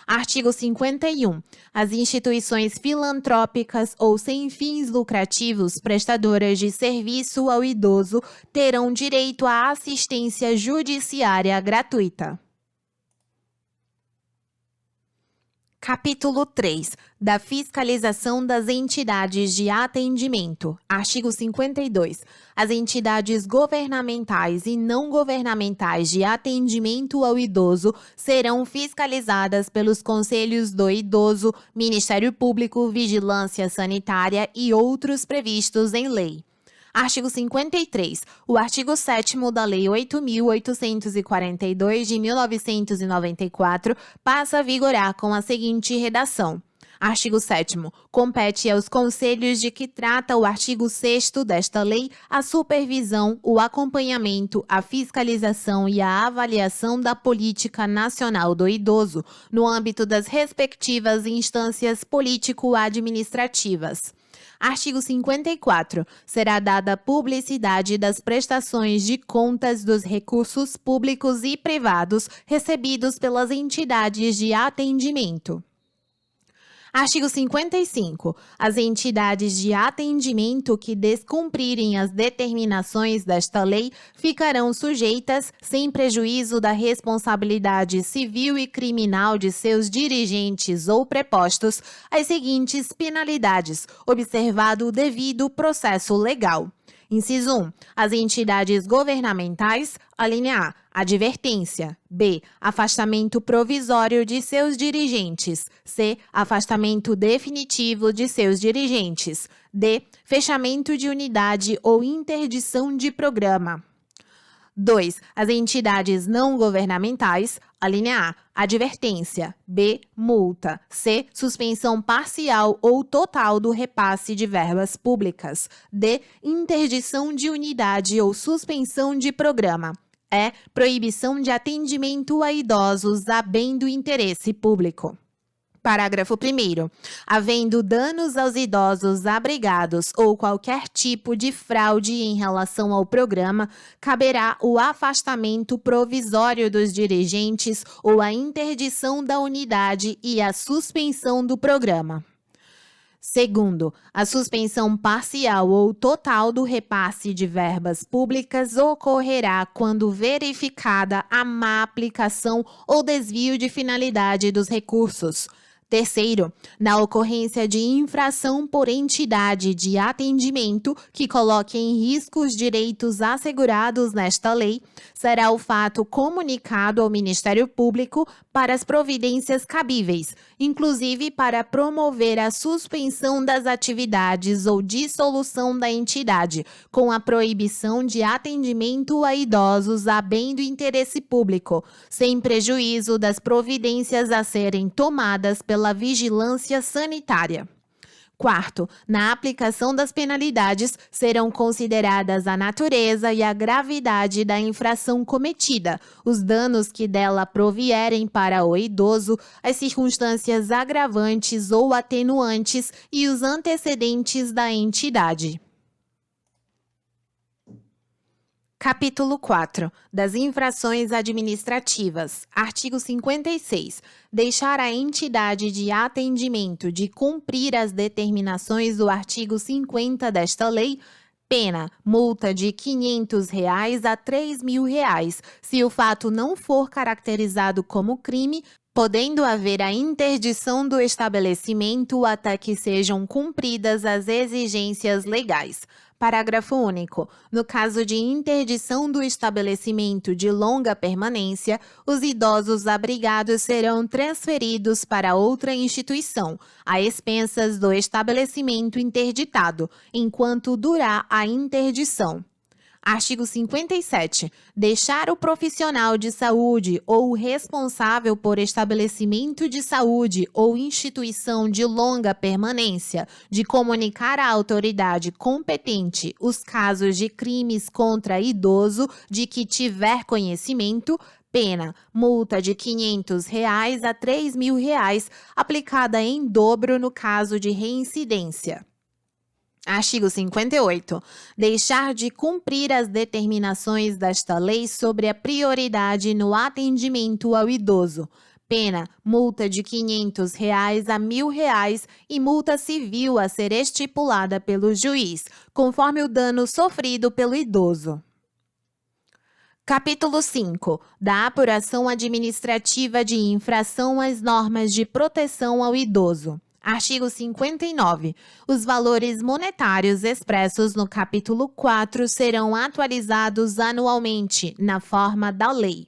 Artigo 51. As instituições filantrópicas ou sem fins lucrativos prestadoras de serviço ao idoso terão direito à assistência judiciária gratuita. Capítulo 3. Da fiscalização das entidades de atendimento. Artigo 52. As entidades governamentais e não governamentais de atendimento ao idoso serão fiscalizadas pelos Conselhos do Idoso, Ministério Público, Vigilância Sanitária e outros previstos em lei. Artigo 53. O artigo 7º da Lei 8.842 de 1994 passa a vigorar com a seguinte redação. Artigo 7º. Compete aos conselhos de que trata o artigo 6º desta lei a supervisão, o acompanhamento, a fiscalização e a avaliação da política nacional do idoso, no âmbito das respectivas instâncias político-administrativas. Artigo 54. Será dada publicidade das prestações de contas dos recursos públicos e privados recebidos pelas entidades de atendimento. Artigo 55. As entidades de atendimento que descumprirem as determinações desta lei ficarão sujeitas, sem prejuízo da responsabilidade civil e criminal de seus dirigentes ou prepostos, às seguintes penalidades, observado o devido processo legal. Inciso 1. As entidades governamentais, alínea A, advertência. B. Afastamento provisório de seus dirigentes. C. Afastamento definitivo de seus dirigentes. D. Fechamento de unidade ou interdição de programa. 2. As entidades não governamentais, alínea A, advertência. B. Multa. C. Suspensão parcial ou total do repasse de verbas públicas. D. Interdição de unidade ou suspensão de programa. E. Proibição de atendimento a idosos a bem do interesse público. Parágrafo 1º. Havendo danos aos idosos abrigados ou qualquer tipo de fraude em relação ao programa, caberá o afastamento provisório dos dirigentes ou a interdição da unidade e a suspensão do programa. Segundo, a suspensão parcial ou total do repasse de verbas públicas ocorrerá quando verificada a má aplicação ou desvio de finalidade dos recursos. Terceiro, na ocorrência de infração por entidade de atendimento que coloque em risco os direitos assegurados nesta lei, será o fato comunicado ao Ministério Público para as providências cabíveis, inclusive para promover a suspensão das atividades ou dissolução da entidade, com a proibição de atendimento a idosos a bem do interesse público, sem prejuízo das providências a serem tomadas pela vigilância sanitária. Quarto, na aplicação das penalidades, serão consideradas a natureza e a gravidade da infração cometida, os danos que dela provierem para o idoso, as circunstâncias agravantes ou atenuantes e os antecedentes da entidade. Capítulo 4. Das infrações administrativas. Artigo 56. Deixar a entidade de atendimento de cumprir as determinações do artigo 50 desta lei, pena, multa de R$ 500 a R$ 3.000, se o fato não for caracterizado como crime, podendo haver a interdição do estabelecimento até que sejam cumpridas as exigências legais. Parágrafo único. No caso de interdição do estabelecimento de longa permanência, os idosos abrigados serão transferidos para outra instituição, a expensas do estabelecimento interditado, enquanto durar a interdição. Artigo 57. Deixar o profissional de saúde ou o responsável por estabelecimento de saúde ou instituição de longa permanência de comunicar à autoridade competente os casos de crimes contra idoso de que tiver conhecimento, pena, multa de R$ 500 a R$ 3.000, aplicada em dobro no caso de reincidência. Artigo 58. Deixar de cumprir as determinações desta lei sobre a prioridade no atendimento ao idoso. Pena, multa de R$ 500 a R$ 1.000 e multa civil a ser estipulada pelo juiz, conforme o dano sofrido pelo idoso. Capítulo 5. Da apuração administrativa de infração às normas de proteção ao idoso. Artigo 59. Os valores monetários expressos no capítulo 4 serão atualizados anualmente, na forma da lei.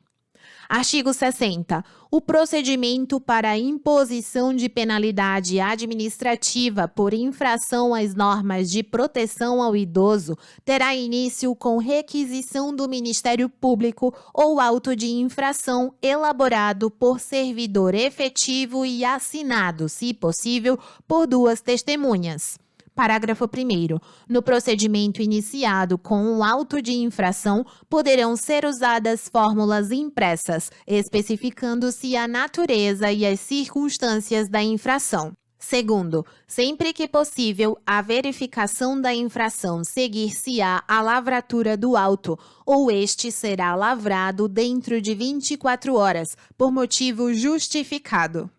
Artigo 60. O procedimento para a imposição de penalidade administrativa por infração às normas de proteção ao idoso terá início com requisição do Ministério Público ou auto de infração elaborado por servidor efetivo e assinado, se possível, por duas testemunhas. Parágrafo 1º. No procedimento iniciado com um auto de infração, poderão ser usadas fórmulas impressas, especificando-se a natureza e as circunstâncias da infração. Segundo, sempre que possível, a verificação da infração seguir-se-á a lavratura do auto, ou este será lavrado dentro de 24 horas, por motivo justificado.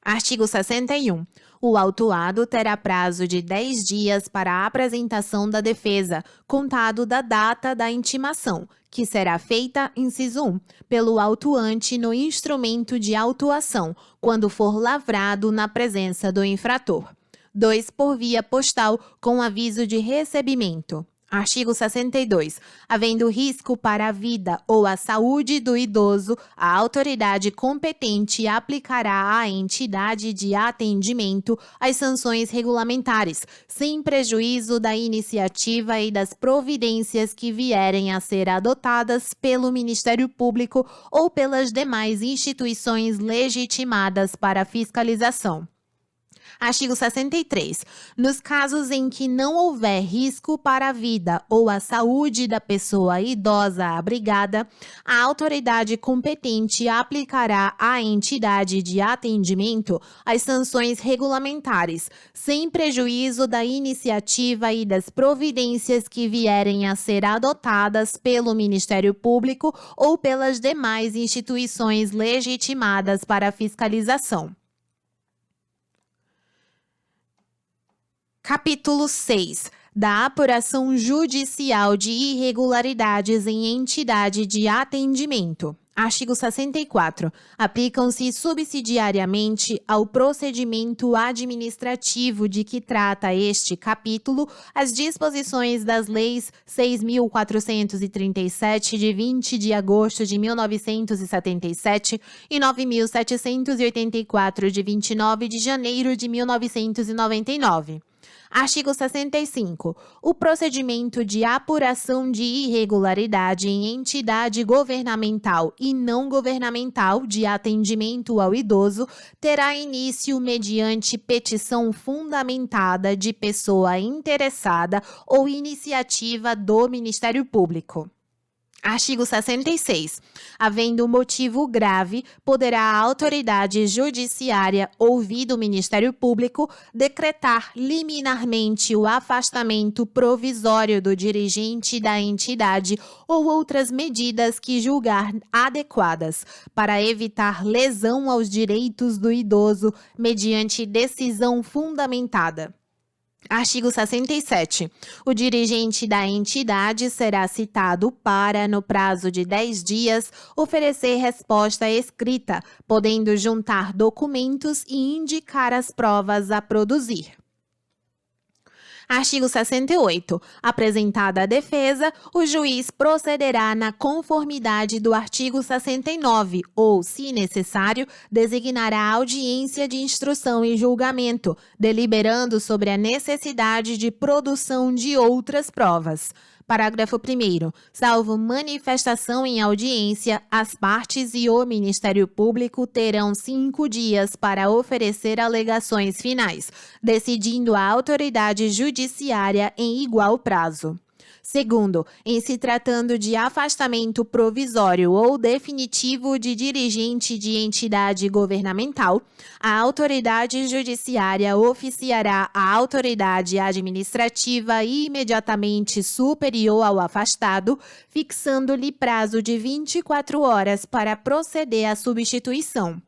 Artigo 61. O autuado terá prazo de 10 dias para a apresentação da defesa, contado da data da intimação, que será feita, inciso 1, pelo autuante no instrumento de autuação, quando for lavrado na presença do infrator. 2. Por via postal, com aviso de recebimento. Artigo 62. Havendo risco para a vida ou a saúde do idoso, a autoridade competente aplicará à entidade de atendimento as sanções regulamentares, sem prejuízo da iniciativa e das providências que vierem a ser adotadas pelo Ministério Público ou pelas demais instituições legitimadas para fiscalização. Artigo 63. Nos casos em que não houver risco para a vida ou a saúde da pessoa idosa abrigada, a autoridade competente aplicará à entidade de atendimento as sanções regulamentares, sem prejuízo da iniciativa e das providências que vierem a ser adotadas pelo Ministério Público ou pelas demais instituições legitimadas para a fiscalização. Capítulo 6. Da apuração judicial de irregularidades em entidade de atendimento. Artigo 64. Aplicam-se subsidiariamente ao procedimento administrativo de que trata este capítulo as disposições das leis 6.437, de 20 de agosto de 1977 e 9.784, de 29 de janeiro de 1999. Artigo 65. O procedimento de apuração de irregularidade em entidade governamental e não governamental de atendimento ao idoso terá início mediante petição fundamentada de pessoa interessada ou iniciativa do Ministério Público. Artigo 66. Havendo motivo grave, poderá a autoridade judiciária, ouvido o Ministério Público, decretar liminarmente o afastamento provisório do dirigente da entidade ou outras medidas que julgar adequadas, para evitar lesão aos direitos do idoso mediante decisão fundamentada. Artigo 67. O dirigente da entidade será citado para, no prazo de 10 dias, oferecer resposta escrita, podendo juntar documentos e indicar as provas a produzir. Artigo 68. Apresentada a defesa, o juiz procederá na conformidade do artigo 69 ou, se necessário, designará audiência de instrução e julgamento, deliberando sobre a necessidade de produção de outras provas. Parágrafo 1º. Salvo manifestação em audiência, as partes e o Ministério Público terão 5 dias para oferecer alegações finais, decidindo a autoridade judiciária em igual prazo. Segundo, em se tratando de afastamento provisório ou definitivo de dirigente de entidade governamental, a autoridade judiciária oficiará à autoridade administrativa imediatamente superior ao afastado, fixando-lhe prazo de 24 horas para proceder à substituição.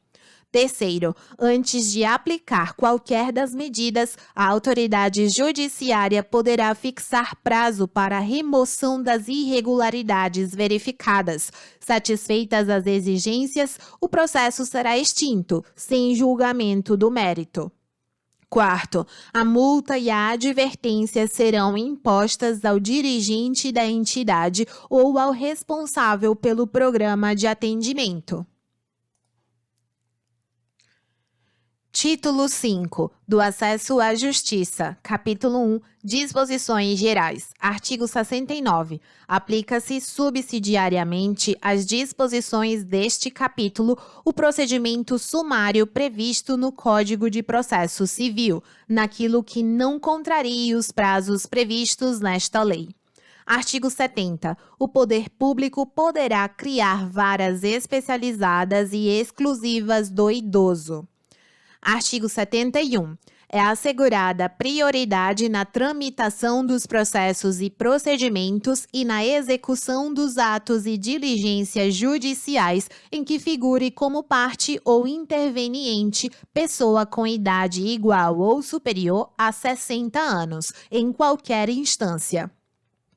Terceiro, antes de aplicar qualquer das medidas, a autoridade judiciária poderá fixar prazo para a remoção das irregularidades verificadas. Satisfeitas as exigências, o processo será extinto, sem julgamento do mérito. Quarto, a multa e a advertência serão impostas ao dirigente da entidade ou ao responsável pelo programa de atendimento. Título 5. Do acesso à justiça. Capítulo 1. Disposições gerais. Artigo 69. Aplica-se subsidiariamente às disposições deste capítulo o procedimento sumário previsto no Código de Processo Civil, naquilo que não contrarie os prazos previstos nesta lei. Artigo 70. O poder público poderá criar varas especializadas e exclusivas do idoso. Artigo 71. É assegurada prioridade na tramitação dos processos e procedimentos e na execução dos atos e diligências judiciais em que figure como parte ou interveniente pessoa com idade igual ou superior a 60 anos, em qualquer instância.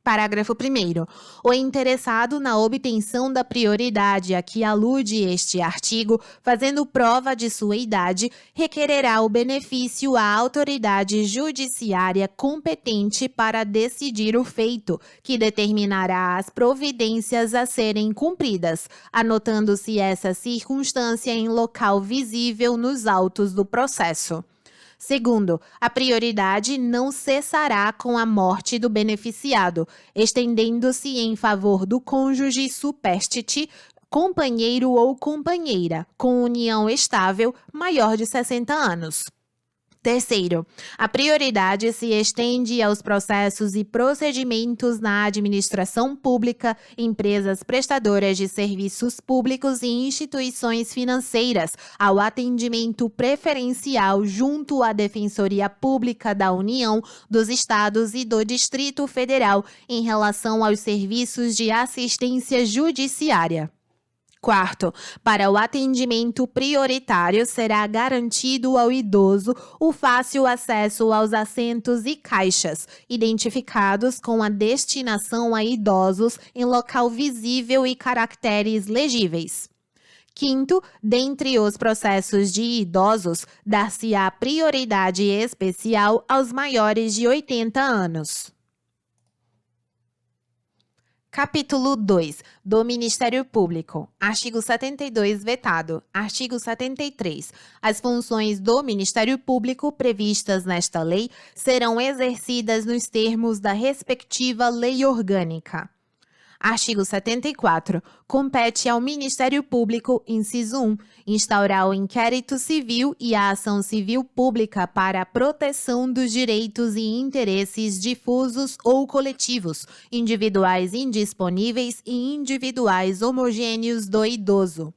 Parágrafo 1º. O interessado na obtenção da prioridade a que alude este artigo, fazendo prova de sua idade, requererá o benefício à autoridade judiciária competente para decidir o feito, que determinará as providências a serem cumpridas, anotando-se essa circunstância em local visível nos autos do processo. Segundo, a prioridade não cessará com a morte do beneficiado, estendendo-se em favor do cônjuge superstite, companheiro ou companheira, com união estável, maior de 60 anos. Terceiro, a prioridade se estende aos processos e procedimentos na administração pública, empresas prestadoras de serviços públicos e instituições financeiras, ao atendimento preferencial junto à Defensoria Pública da União, dos Estados e do Distrito Federal em relação aos serviços de assistência judiciária. Quarto, para o atendimento prioritário será garantido ao idoso o fácil acesso aos assentos e caixas, identificados com a destinação a idosos em local visível e caracteres legíveis. Quinto, dentre os processos de idosos, dar-se-á prioridade especial aos maiores de 80 anos. Capítulo 2. Do Ministério Público. Artigo 72, vetado. Artigo 73. As funções do Ministério Público previstas nesta lei serão exercidas nos termos da respectiva lei orgânica. Artigo 74. Compete ao Ministério Público, inciso 1, instaurar o inquérito civil e a ação civil pública para a proteção dos direitos e interesses difusos ou coletivos, individuais indisponíveis e individuais homogêneos do idoso.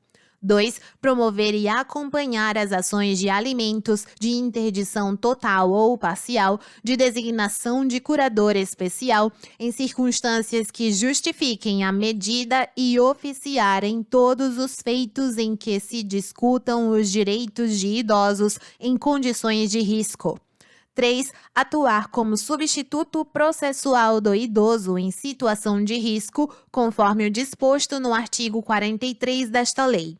2. Promover e acompanhar as ações de alimentos, de interdição total ou parcial, de designação de curador especial, em circunstâncias que justifiquem a medida e oficiar em todos os feitos em que se discutam os direitos de idosos em condições de risco. 3. Atuar como substituto processual do idoso em situação de risco, conforme o disposto no artigo 43 desta lei.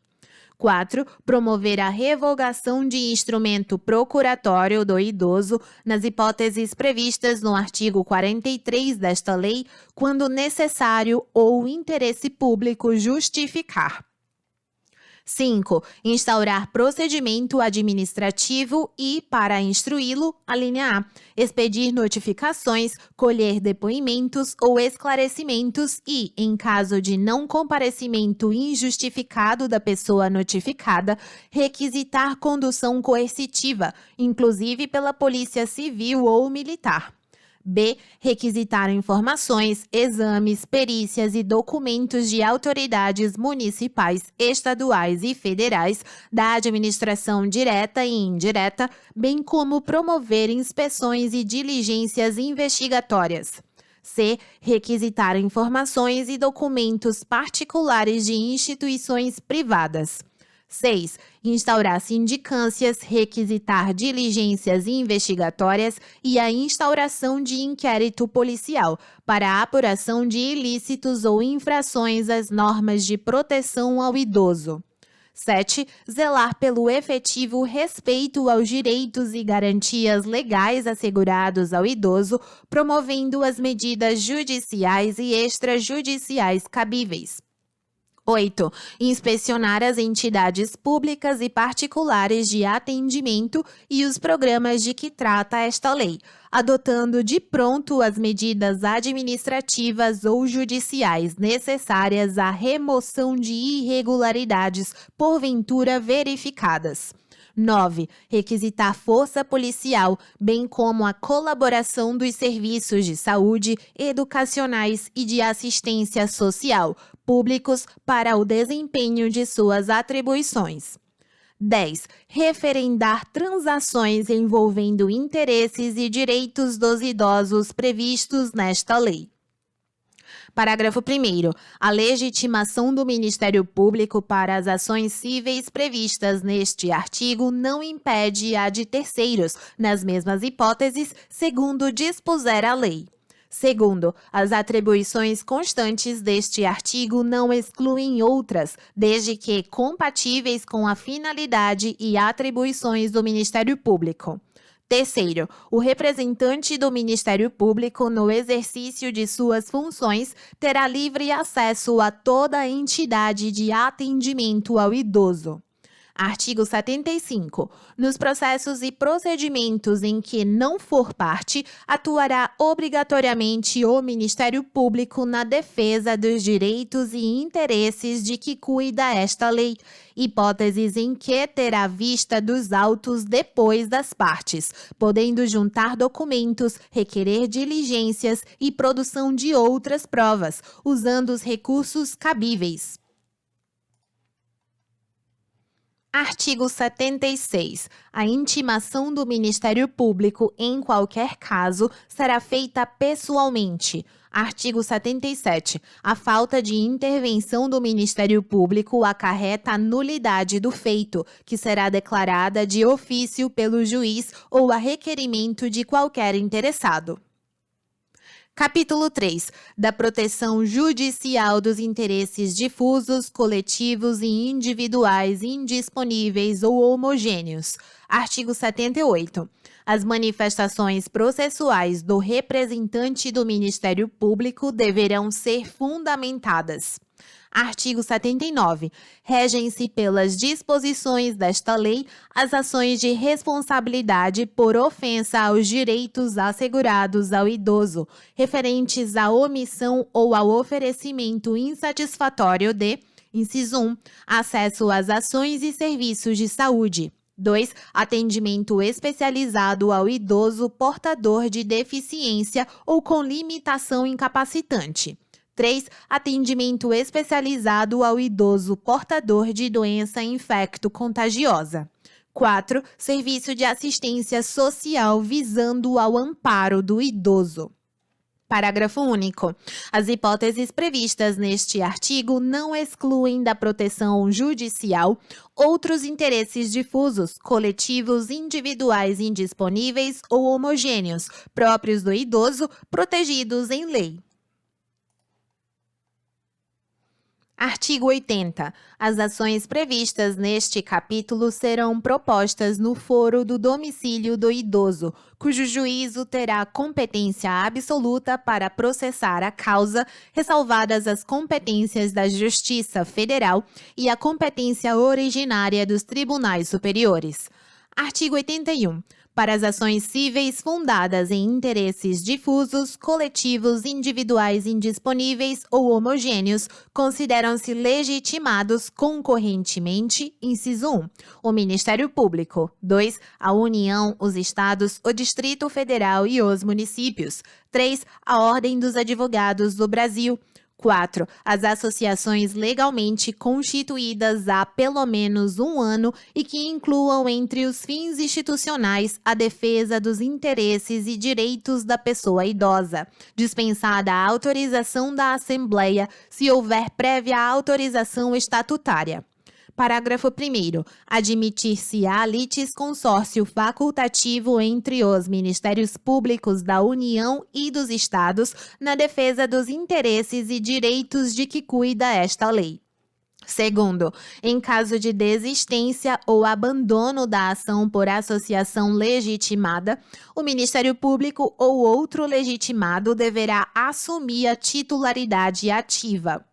4. Promover a revogação de instrumento procuratório do idoso nas hipóteses previstas no artigo 43 desta lei, quando necessário ou interesse público justificar. 5. Instaurar procedimento administrativo e, para instruí-lo, alínea A, expedir notificações, colher depoimentos ou esclarecimentos e, em caso de não comparecimento injustificado da pessoa notificada, requisitar condução coercitiva, inclusive pela Polícia Civil ou Militar. B. Requisitar informações, exames, perícias e documentos de autoridades municipais, estaduais e federais, da administração direta e indireta, bem como promover inspeções e diligências investigatórias. C. Requisitar informações e documentos particulares de instituições privadas. 6. Instaurar sindicâncias, requisitar diligências investigatórias e a instauração de inquérito policial para a apuração de ilícitos ou infrações às normas de proteção ao idoso. 7. Zelar pelo efetivo respeito aos direitos e garantias legais assegurados ao idoso, promovendo as medidas judiciais e extrajudiciais cabíveis. 8. Inspecionar as entidades públicas e particulares de atendimento e os programas de que trata esta lei, adotando de pronto as medidas administrativas ou judiciais necessárias à remoção de irregularidades porventura verificadas. 9. Requisitar força policial, bem como a colaboração dos serviços de saúde, educacionais e de assistência social, públicos para o desempenho de suas atribuições. 10. Referendar transações envolvendo interesses e direitos dos idosos previstos nesta lei. Parágrafo 1º. A legitimação do Ministério Público para as ações cíveis previstas neste artigo não impede a de terceiros, nas mesmas hipóteses, segundo dispuser a lei. Segundo, as atribuições constantes deste artigo não excluem outras, desde que compatíveis com a finalidade e atribuições do Ministério Público. Terceiro, o representante do Ministério Público, no exercício de suas funções, terá livre acesso a toda a entidade de atendimento ao idoso. Artigo 75. Nos processos e procedimentos em que não for parte, atuará obrigatoriamente o Ministério Público na defesa dos direitos e interesses de que cuida esta lei, hipóteses em que terá vista dos autos depois das partes, podendo juntar documentos, requerer diligências e produção de outras provas, usando os recursos cabíveis. Artigo 76. A intimação do Ministério Público, em qualquer caso, será feita pessoalmente. Artigo 77. A falta de intervenção do Ministério Público acarreta a nulidade do feito, que será declarada de ofício pelo juiz ou a requerimento de qualquer interessado. Capítulo 3. Da proteção judicial dos interesses difusos, coletivos e individuais indisponíveis ou homogêneos. Artigo 78. As manifestações processuais do representante do Ministério Público deverão ser fundamentadas. Artigo 79. Regem-se pelas disposições desta lei as ações de responsabilidade por ofensa aos direitos assegurados ao idoso, referentes à omissão ou ao oferecimento insatisfatório de, inciso 1, acesso às ações e serviços de saúde. 2. Atendimento especializado ao idoso portador de deficiência ou com limitação incapacitante. 3. Atendimento especializado ao idoso portador de doença infecto-contagiosa. 4. Serviço de assistência social visando ao amparo do idoso. Parágrafo único. As hipóteses previstas neste artigo não excluem da proteção judicial outros interesses difusos, coletivos, individuais indisponíveis ou homogêneos, próprios do idoso, protegidos em lei. Artigo 80. As ações previstas neste capítulo serão propostas no foro do domicílio do idoso, cujo juízo terá competência absoluta para processar a causa, ressalvadas as competências da Justiça Federal e a competência originária dos tribunais superiores. Artigo 81. Para as ações cíveis fundadas em interesses difusos, coletivos, individuais indisponíveis ou homogêneos, consideram-se legitimados concorrentemente, inciso 1, o Ministério Público, 2, a União, os Estados, o Distrito Federal e os municípios, 3, a Ordem dos Advogados do Brasil, 4. As associações legalmente constituídas há pelo menos um ano e que incluam entre os fins institucionais a defesa dos interesses e direitos da pessoa idosa, dispensada a autorização da Assembleia se houver prévia autorização estatutária. Parágrafo 1º. Admitir-se-á litisconsórcio facultativo entre os Ministérios Públicos da União e dos Estados na defesa dos interesses e direitos de que cuida esta lei. Segundo, em caso de desistência ou abandono da ação por associação legitimada, o Ministério Público ou outro legitimado deverá assumir a titularidade ativa.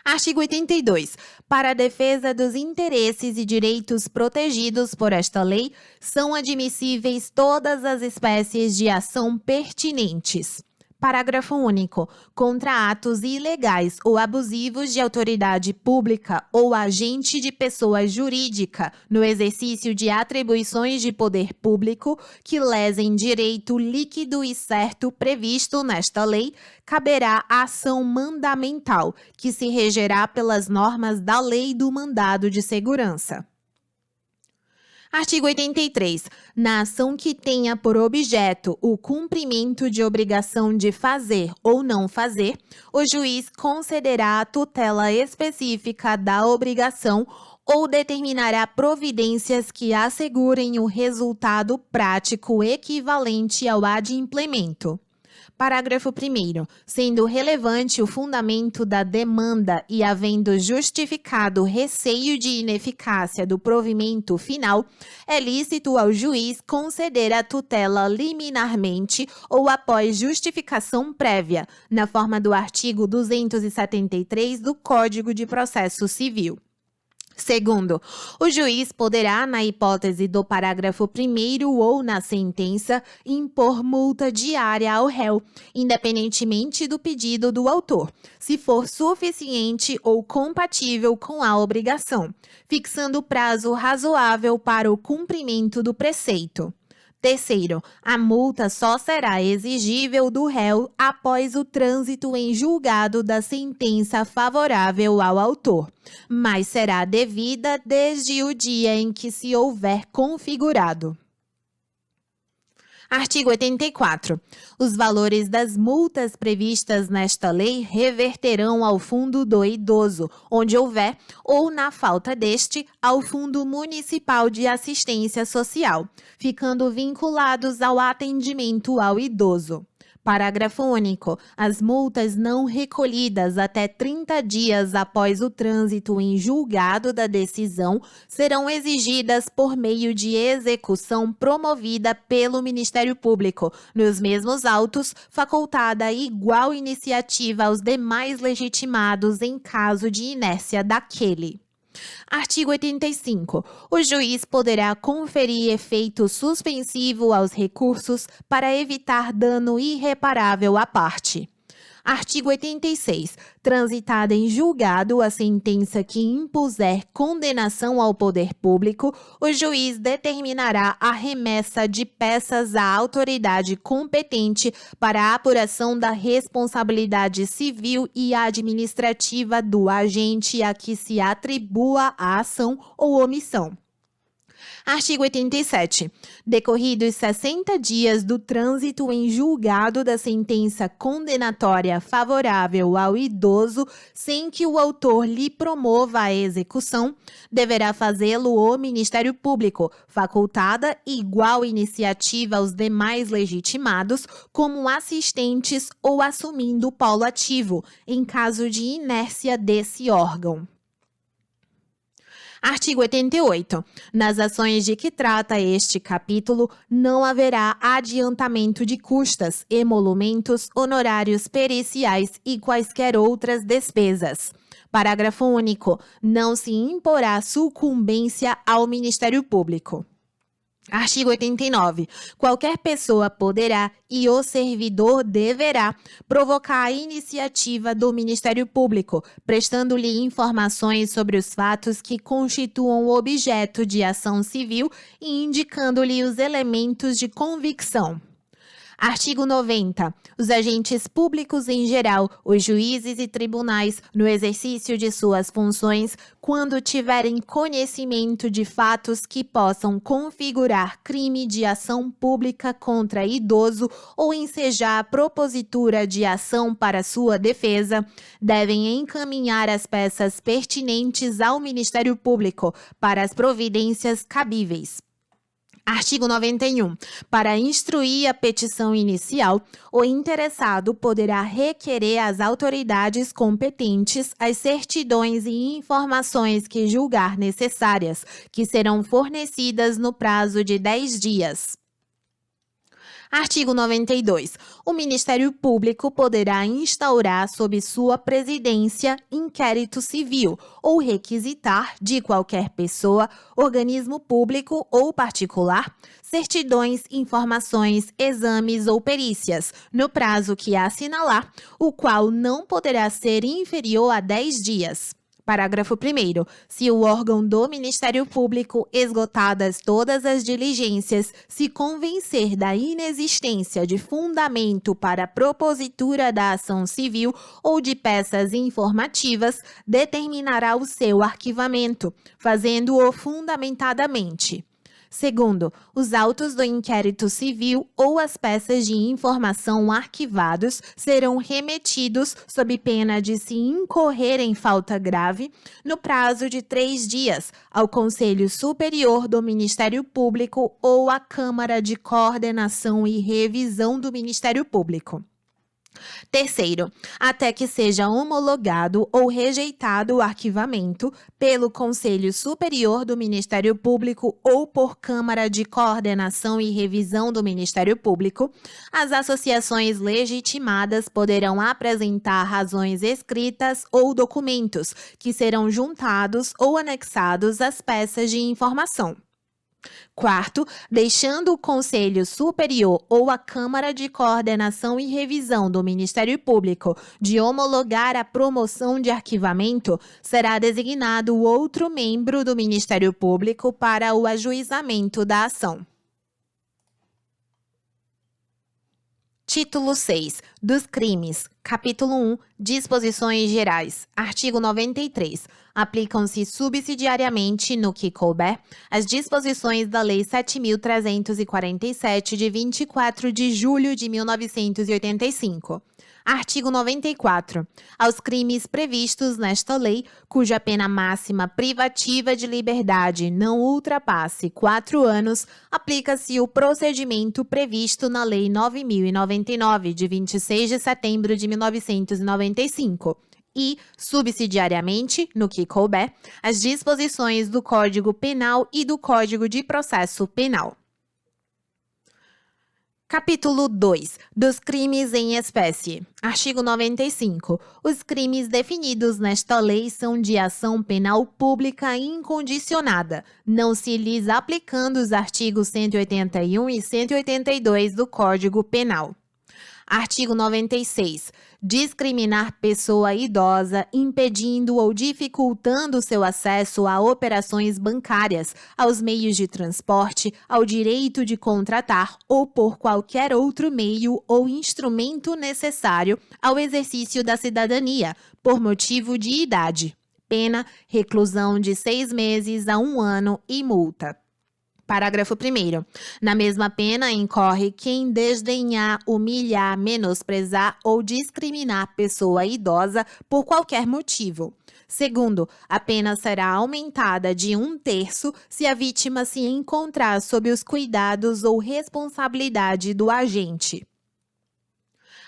Artigo 82. Para a defesa dos interesses e direitos protegidos por esta lei, são admissíveis todas as espécies de ação pertinentes. Parágrafo único. Contra atos ilegais ou abusivos de autoridade pública ou agente de pessoa jurídica no exercício de atribuições de poder público que lesem direito líquido e certo previsto nesta lei, caberá a ação mandamental, que se regerá pelas normas da Lei do Mandado de Segurança. Artigo 83. Na ação que tenha por objeto o cumprimento de obrigação de fazer ou não fazer, o juiz concederá a tutela específica da obrigação ou determinará providências que assegurem o resultado prático equivalente ao adimplemento. Parágrafo 1º. Sendo relevante o fundamento da demanda e havendo justificado receio de ineficácia do provimento final, é lícito ao juiz conceder a tutela liminarmente ou após justificação prévia, na forma do artigo 273 do Código de Processo Civil. Segundo, o juiz poderá, na hipótese do parágrafo 1º ou na sentença, impor multa diária ao réu, independentemente do pedido do autor, se for suficiente ou compatível com a obrigação, fixando prazo razoável para o cumprimento do preceito. Terceiro, a multa só será exigível do réu após o trânsito em julgado da sentença favorável ao autor, mas será devida desde o dia em que se houver configurado. Artigo 84. Os valores das multas previstas nesta lei reverterão ao Fundo do Idoso, onde houver, ou na falta deste, ao Fundo Municipal de Assistência Social, ficando vinculados ao atendimento ao idoso. Parágrafo único. As multas não recolhidas até 30 dias após o trânsito em julgado da decisão serão exigidas por meio de execução promovida pelo Ministério Público, nos mesmos autos, facultada igual iniciativa aos demais legitimados em caso de inércia daquele. Artigo 85. O juiz poderá conferir efeito suspensivo aos recursos para evitar dano irreparável à parte. Artigo 86. Transitada em julgado a sentença que impuser condenação ao poder público, o juiz determinará a remessa de peças à autoridade competente para a apuração da responsabilidade civil e administrativa do agente a que se atribua a ação ou omissão. Artigo 87. Decorridos 60 dias do trânsito em julgado da sentença condenatória favorável ao idoso, sem que o autor lhe promova a execução, deverá fazê-lo o Ministério Público, facultada igual iniciativa aos demais legitimados, como assistentes ou assumindo o polo ativo, em caso de inércia desse órgão. Artigo 88. Nas ações de que trata este capítulo, não haverá adiantamento de custas, emolumentos, honorários periciais e quaisquer outras despesas. Parágrafo único. Não se imporá sucumbência ao Ministério Público. Artigo 89. Qualquer pessoa poderá e o servidor deverá provocar a iniciativa do Ministério Público, prestando-lhe informações sobre os fatos que constituam objeto de ação civil e indicando-lhe os elementos de convicção. Artigo 90. Os agentes públicos em geral, os juízes e tribunais, no exercício de suas funções, quando tiverem conhecimento de fatos que possam configurar crime de ação pública contra idoso ou ensejar a propositura de ação para sua defesa, devem encaminhar as peças pertinentes ao Ministério Público para as providências cabíveis. Artigo 91. Para instruir a petição inicial, o interessado poderá requerer às autoridades competentes as certidões e informações que julgar necessárias, que serão fornecidas no prazo de 10 dias. Artigo 92. O Ministério Público poderá instaurar sob sua presidência inquérito civil ou requisitar de qualquer pessoa, organismo público ou particular, certidões, informações, exames ou perícias, no prazo que assinalar, o qual não poderá ser inferior a 10 dias. Parágrafo 1º. Se o órgão do Ministério Público, esgotadas todas as diligências, se convencer da inexistência de fundamento para a propositura da ação civil ou de peças informativas, determinará o seu arquivamento, fazendo-o fundamentadamente. Segundo, os autos do inquérito civil ou as peças de informação arquivados serão remetidos sob pena de se incorrer em falta grave no prazo de 3 dias ao Conselho Superior do Ministério Público ou à Câmara de Coordenação e Revisão do Ministério Público. Terceiro, até que seja homologado ou rejeitado o arquivamento pelo Conselho Superior do Ministério Público ou por Câmara de Coordenação e Revisão do Ministério Público, as associações legitimadas poderão apresentar razões escritas ou documentos que serão juntados ou anexados às peças de informação. Quarto, deixando o Conselho Superior ou a Câmara de Coordenação e Revisão do Ministério Público de homologar a promoção de arquivamento, será designado outro membro do Ministério Público para o ajuizamento da ação. Título 6. Dos crimes. Capítulo 1. Disposições gerais. Artigo 93. Aplicam-se subsidiariamente, no que couber, as disposições da Lei 7.347, de 24 de julho de 1985. Artigo 94. Aos crimes previstos nesta lei, cuja pena máxima privativa de liberdade não ultrapasse 4 anos, aplica-se o procedimento previsto na Lei 9.099, de 26 de setembro de 1995. E, subsidiariamente, no que couber, as disposições do Código Penal e do Código de Processo Penal. Capítulo 2. Dos crimes em espécie. Artigo 95. Os crimes definidos nesta lei são de ação penal pública incondicionada, não se lhes aplicando os artigos 181 e 182 do Código Penal. Artigo 96. Discriminar pessoa idosa, impedindo ou dificultando seu acesso a operações bancárias, aos meios de transporte, ao direito de contratar ou por qualquer outro meio ou instrumento necessário ao exercício da cidadania, por motivo de idade. Pena, reclusão de 6 meses a 1 ano e multa. Parágrafo 1º. Na mesma pena incorre quem desdenhar, humilhar, menosprezar ou discriminar pessoa idosa por qualquer motivo. Segundo, a pena será aumentada de 1/3 se a vítima se encontrar sob os cuidados ou responsabilidade do agente.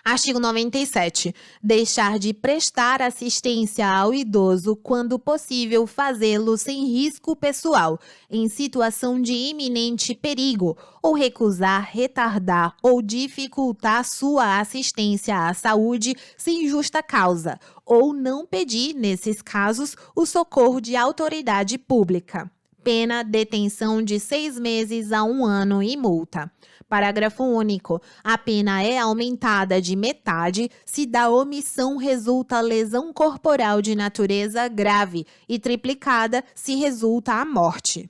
Artigo 97. Deixar de prestar assistência ao idoso quando possível fazê-lo sem risco pessoal, em situação de iminente perigo, ou recusar, retardar ou dificultar sua assistência à saúde sem justa causa, ou não pedir, nesses casos, o socorro de autoridade pública. Pena, detenção de 6 meses a 1 ano e multa. Parágrafo único. A pena é aumentada de metade se da omissão resulta lesão corporal de natureza grave e triplicada se resulta a morte.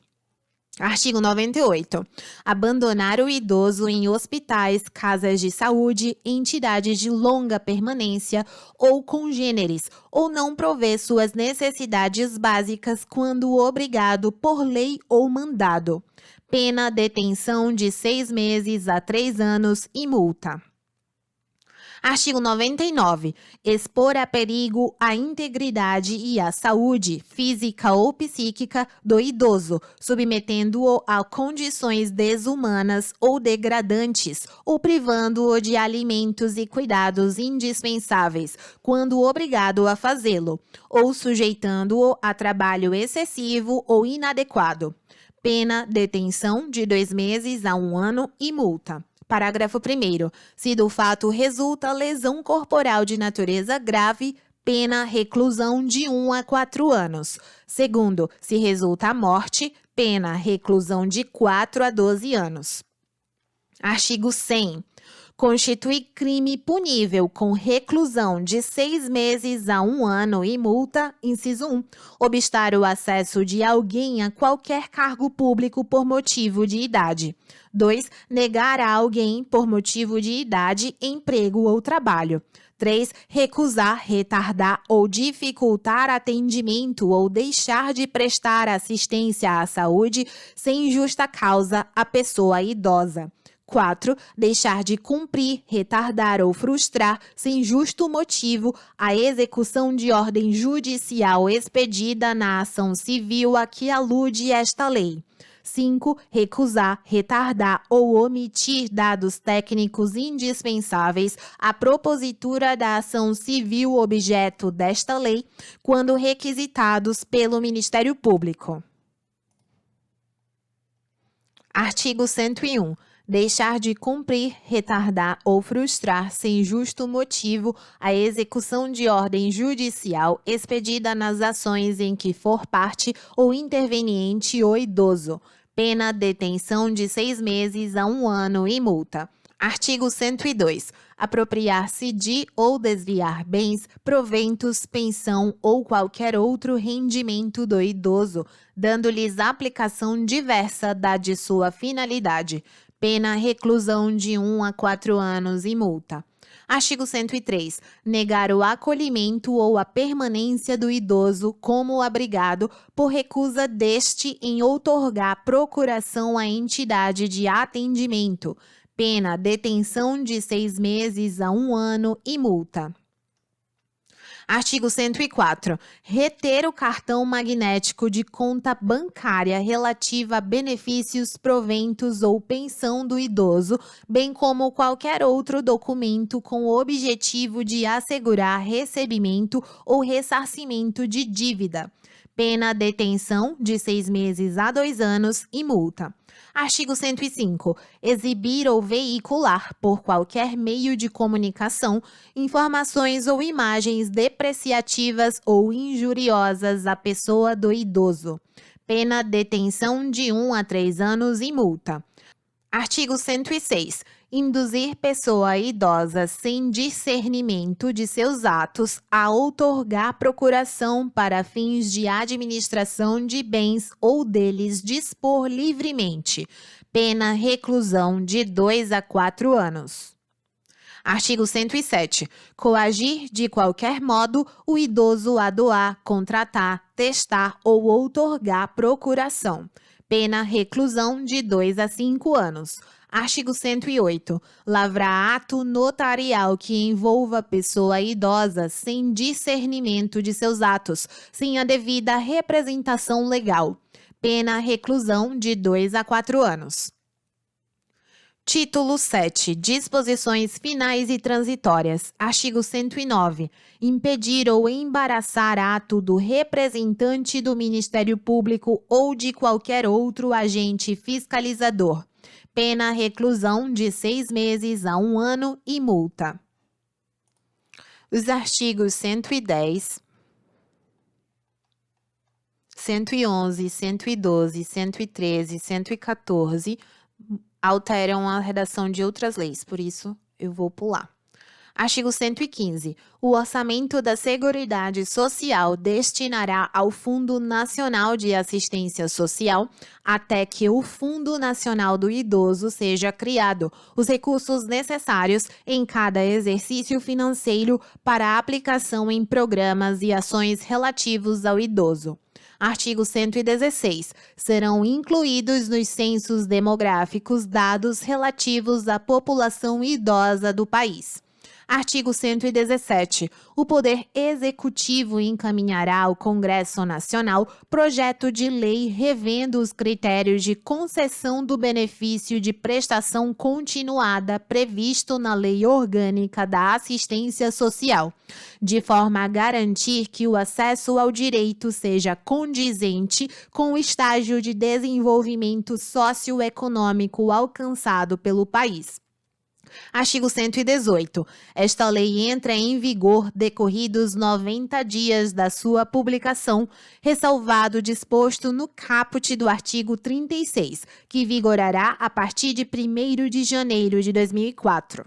Artigo 98. Abandonar o idoso em hospitais, casas de saúde, entidades de longa permanência ou congêneres, ou não prover suas necessidades básicas quando obrigado por lei ou mandado. Pena, detenção de 6 meses a 3 anos e multa. Artigo 99. Expor a perigo a integridade e a saúde física ou psíquica do idoso, submetendo-o a condições desumanas ou degradantes, ou privando-o de alimentos e cuidados indispensáveis, quando obrigado a fazê-lo, ou sujeitando-o a trabalho excessivo ou inadequado. Pena, detenção de 2 meses a 1 ano e multa. Parágrafo 1º. Se do fato resulta lesão corporal de natureza grave, pena, reclusão de 1 a 4 anos. Segundo, se resulta a morte, pena, reclusão de 4 a 12 anos. Artigo 100. Constitui crime punível com reclusão de 6 meses a 1 ano e multa, inciso 1, obstar o acesso de alguém a qualquer cargo público por motivo de idade. 2. Negar a alguém, por motivo de idade, emprego ou trabalho. 3. Recusar, retardar ou dificultar atendimento ou deixar de prestar assistência à saúde sem justa causa à pessoa idosa. 4. Deixar de cumprir, retardar ou frustrar, sem justo motivo, a execução de ordem judicial expedida na ação civil a que alude esta lei. 5. Recusar, retardar ou omitir dados técnicos indispensáveis à propositura da ação civil objeto desta lei, quando requisitados pelo Ministério Público. Artigo 101. Deixar de cumprir, retardar ou frustrar sem justo motivo a execução de ordem judicial expedida nas ações em que for parte ou interveniente o idoso. Pena detenção de 6 meses a 1 ano e multa. Artigo 102. Apropriar-se de ou desviar bens, proventos, pensão ou qualquer outro rendimento do idoso, dando-lhes aplicação diversa da de sua finalidade. Pena reclusão de 1 a 4 anos e multa. Artigo 103. Negar o acolhimento ou a permanência do idoso como abrigado por recusa deste em outorgar procuração à entidade de atendimento. Pena detenção de 6 meses a 1 ano e multa. Artigo 104. Reter o cartão magnético de conta bancária relativa a benefícios, proventos ou pensão do idoso, bem como qualquer outro documento com o objetivo de assegurar recebimento ou ressarcimento de dívida. Pena detenção de 6 meses a 2 anos e multa. Artigo 105. Exibir ou veicular, por qualquer meio de comunicação, informações ou imagens depreciativas ou injuriosas à pessoa do idoso. Pena detenção de 1 a 3 anos e multa. Artigo 106. Induzir pessoa idosa sem discernimento de seus atos a outorgar procuração para fins de administração de bens ou deles dispor livremente. Pena reclusão de 2 a 4 anos. Artigo 107. Coagir de qualquer modo o idoso a doar, contratar, testar ou outorgar procuração. Pena reclusão de 2 a 5 anos. Artigo 108. Lavrar ato notarial que envolva pessoa idosa sem discernimento de seus atos, sem a devida representação legal. Pena reclusão de 2 a 4 anos. Título 7. Disposições finais e transitórias. Artigo 109. Impedir ou embaraçar ato do representante do Ministério Público ou de qualquer outro agente fiscalizador. Pena reclusão de 6 meses a 1 ano e multa. Os artigos 110, 111, 112, 113 e 114 alteram a redação de outras leis, por isso eu vou pular. Artigo 115. O orçamento da Seguridade Social destinará ao Fundo Nacional de Assistência Social, até que o Fundo Nacional do Idoso seja criado, os recursos necessários em cada exercício financeiro para a aplicação em programas e ações relativos ao idoso. Artigo 116. Serão incluídos nos censos demográficos dados relativos à população idosa do país. Artigo 117. O Poder Executivo encaminhará ao Congresso Nacional projeto de lei revendo os critérios de concessão do benefício de prestação continuada previsto na Lei Orgânica da Assistência Social, de forma a garantir que o acesso ao direito seja condizente com o estágio de desenvolvimento socioeconômico alcançado pelo país. Artigo 118. Esta lei entra em vigor decorridos 90 dias da sua publicação, ressalvado o disposto no caput do artigo 36, que vigorará a partir de 1º de janeiro de 2004.